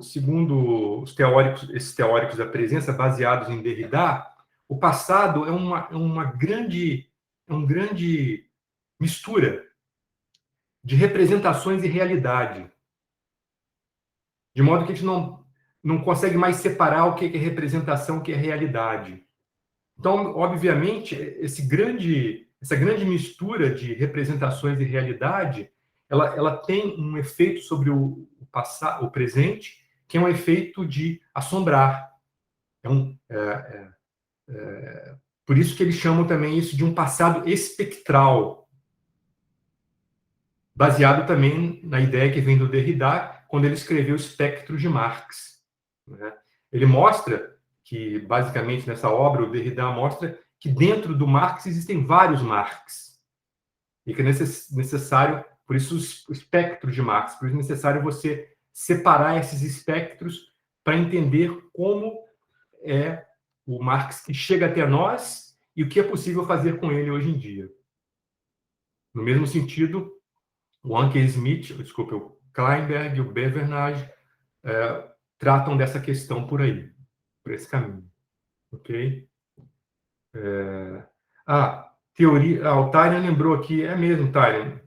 os teóricos, esses teóricos da presença baseados em Derrida, o passado é uma grande mistura de representações e realidade. De modo que a gente não consegue mais separar o que é representação, o que é realidade. Então, obviamente, essa grande mistura de representações e realidade, ela tem um efeito sobre o passado, o presente, que é um efeito de assombrar. Por isso que eles chamam também isso de um passado espectral, baseado também na ideia que vem do Derrida, quando ele escreveu o Espectro de Marx. Né? Ele mostra que, basicamente, nessa obra, o Derrida mostra que dentro do Marx existem vários Marx. E que é necessário, por isso o espectro de Marx, por isso é necessário você separar esses espectros para entender como é o Marx que chega até nós e o que é possível fazer com ele hoje em dia. No mesmo sentido, o Anke Smith, desculpa, o Kleinberg e o Bernard tratam dessa questão por aí, por esse caminho. Ok? Teoria. O Tyrion lembrou aqui, é mesmo, Tyrion.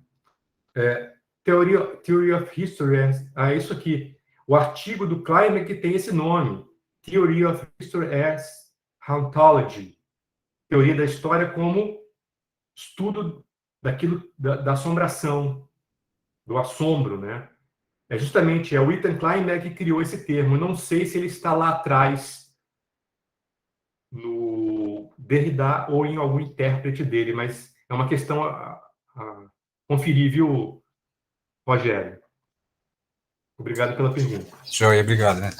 Theory of History, é isso aqui. O artigo do Kleinberg que tem esse nome, Theory of History as Hauntology. Teoria da história como estudo daquilo, da assombração, do assombro, né? É o Ethan Kleinberg que criou esse termo. Eu não sei se ele está lá atrás no Derrida ou em algum intérprete dele, mas é uma questão a conferir, viu, Rogério? Obrigado pela pergunta. Joia, obrigado, né?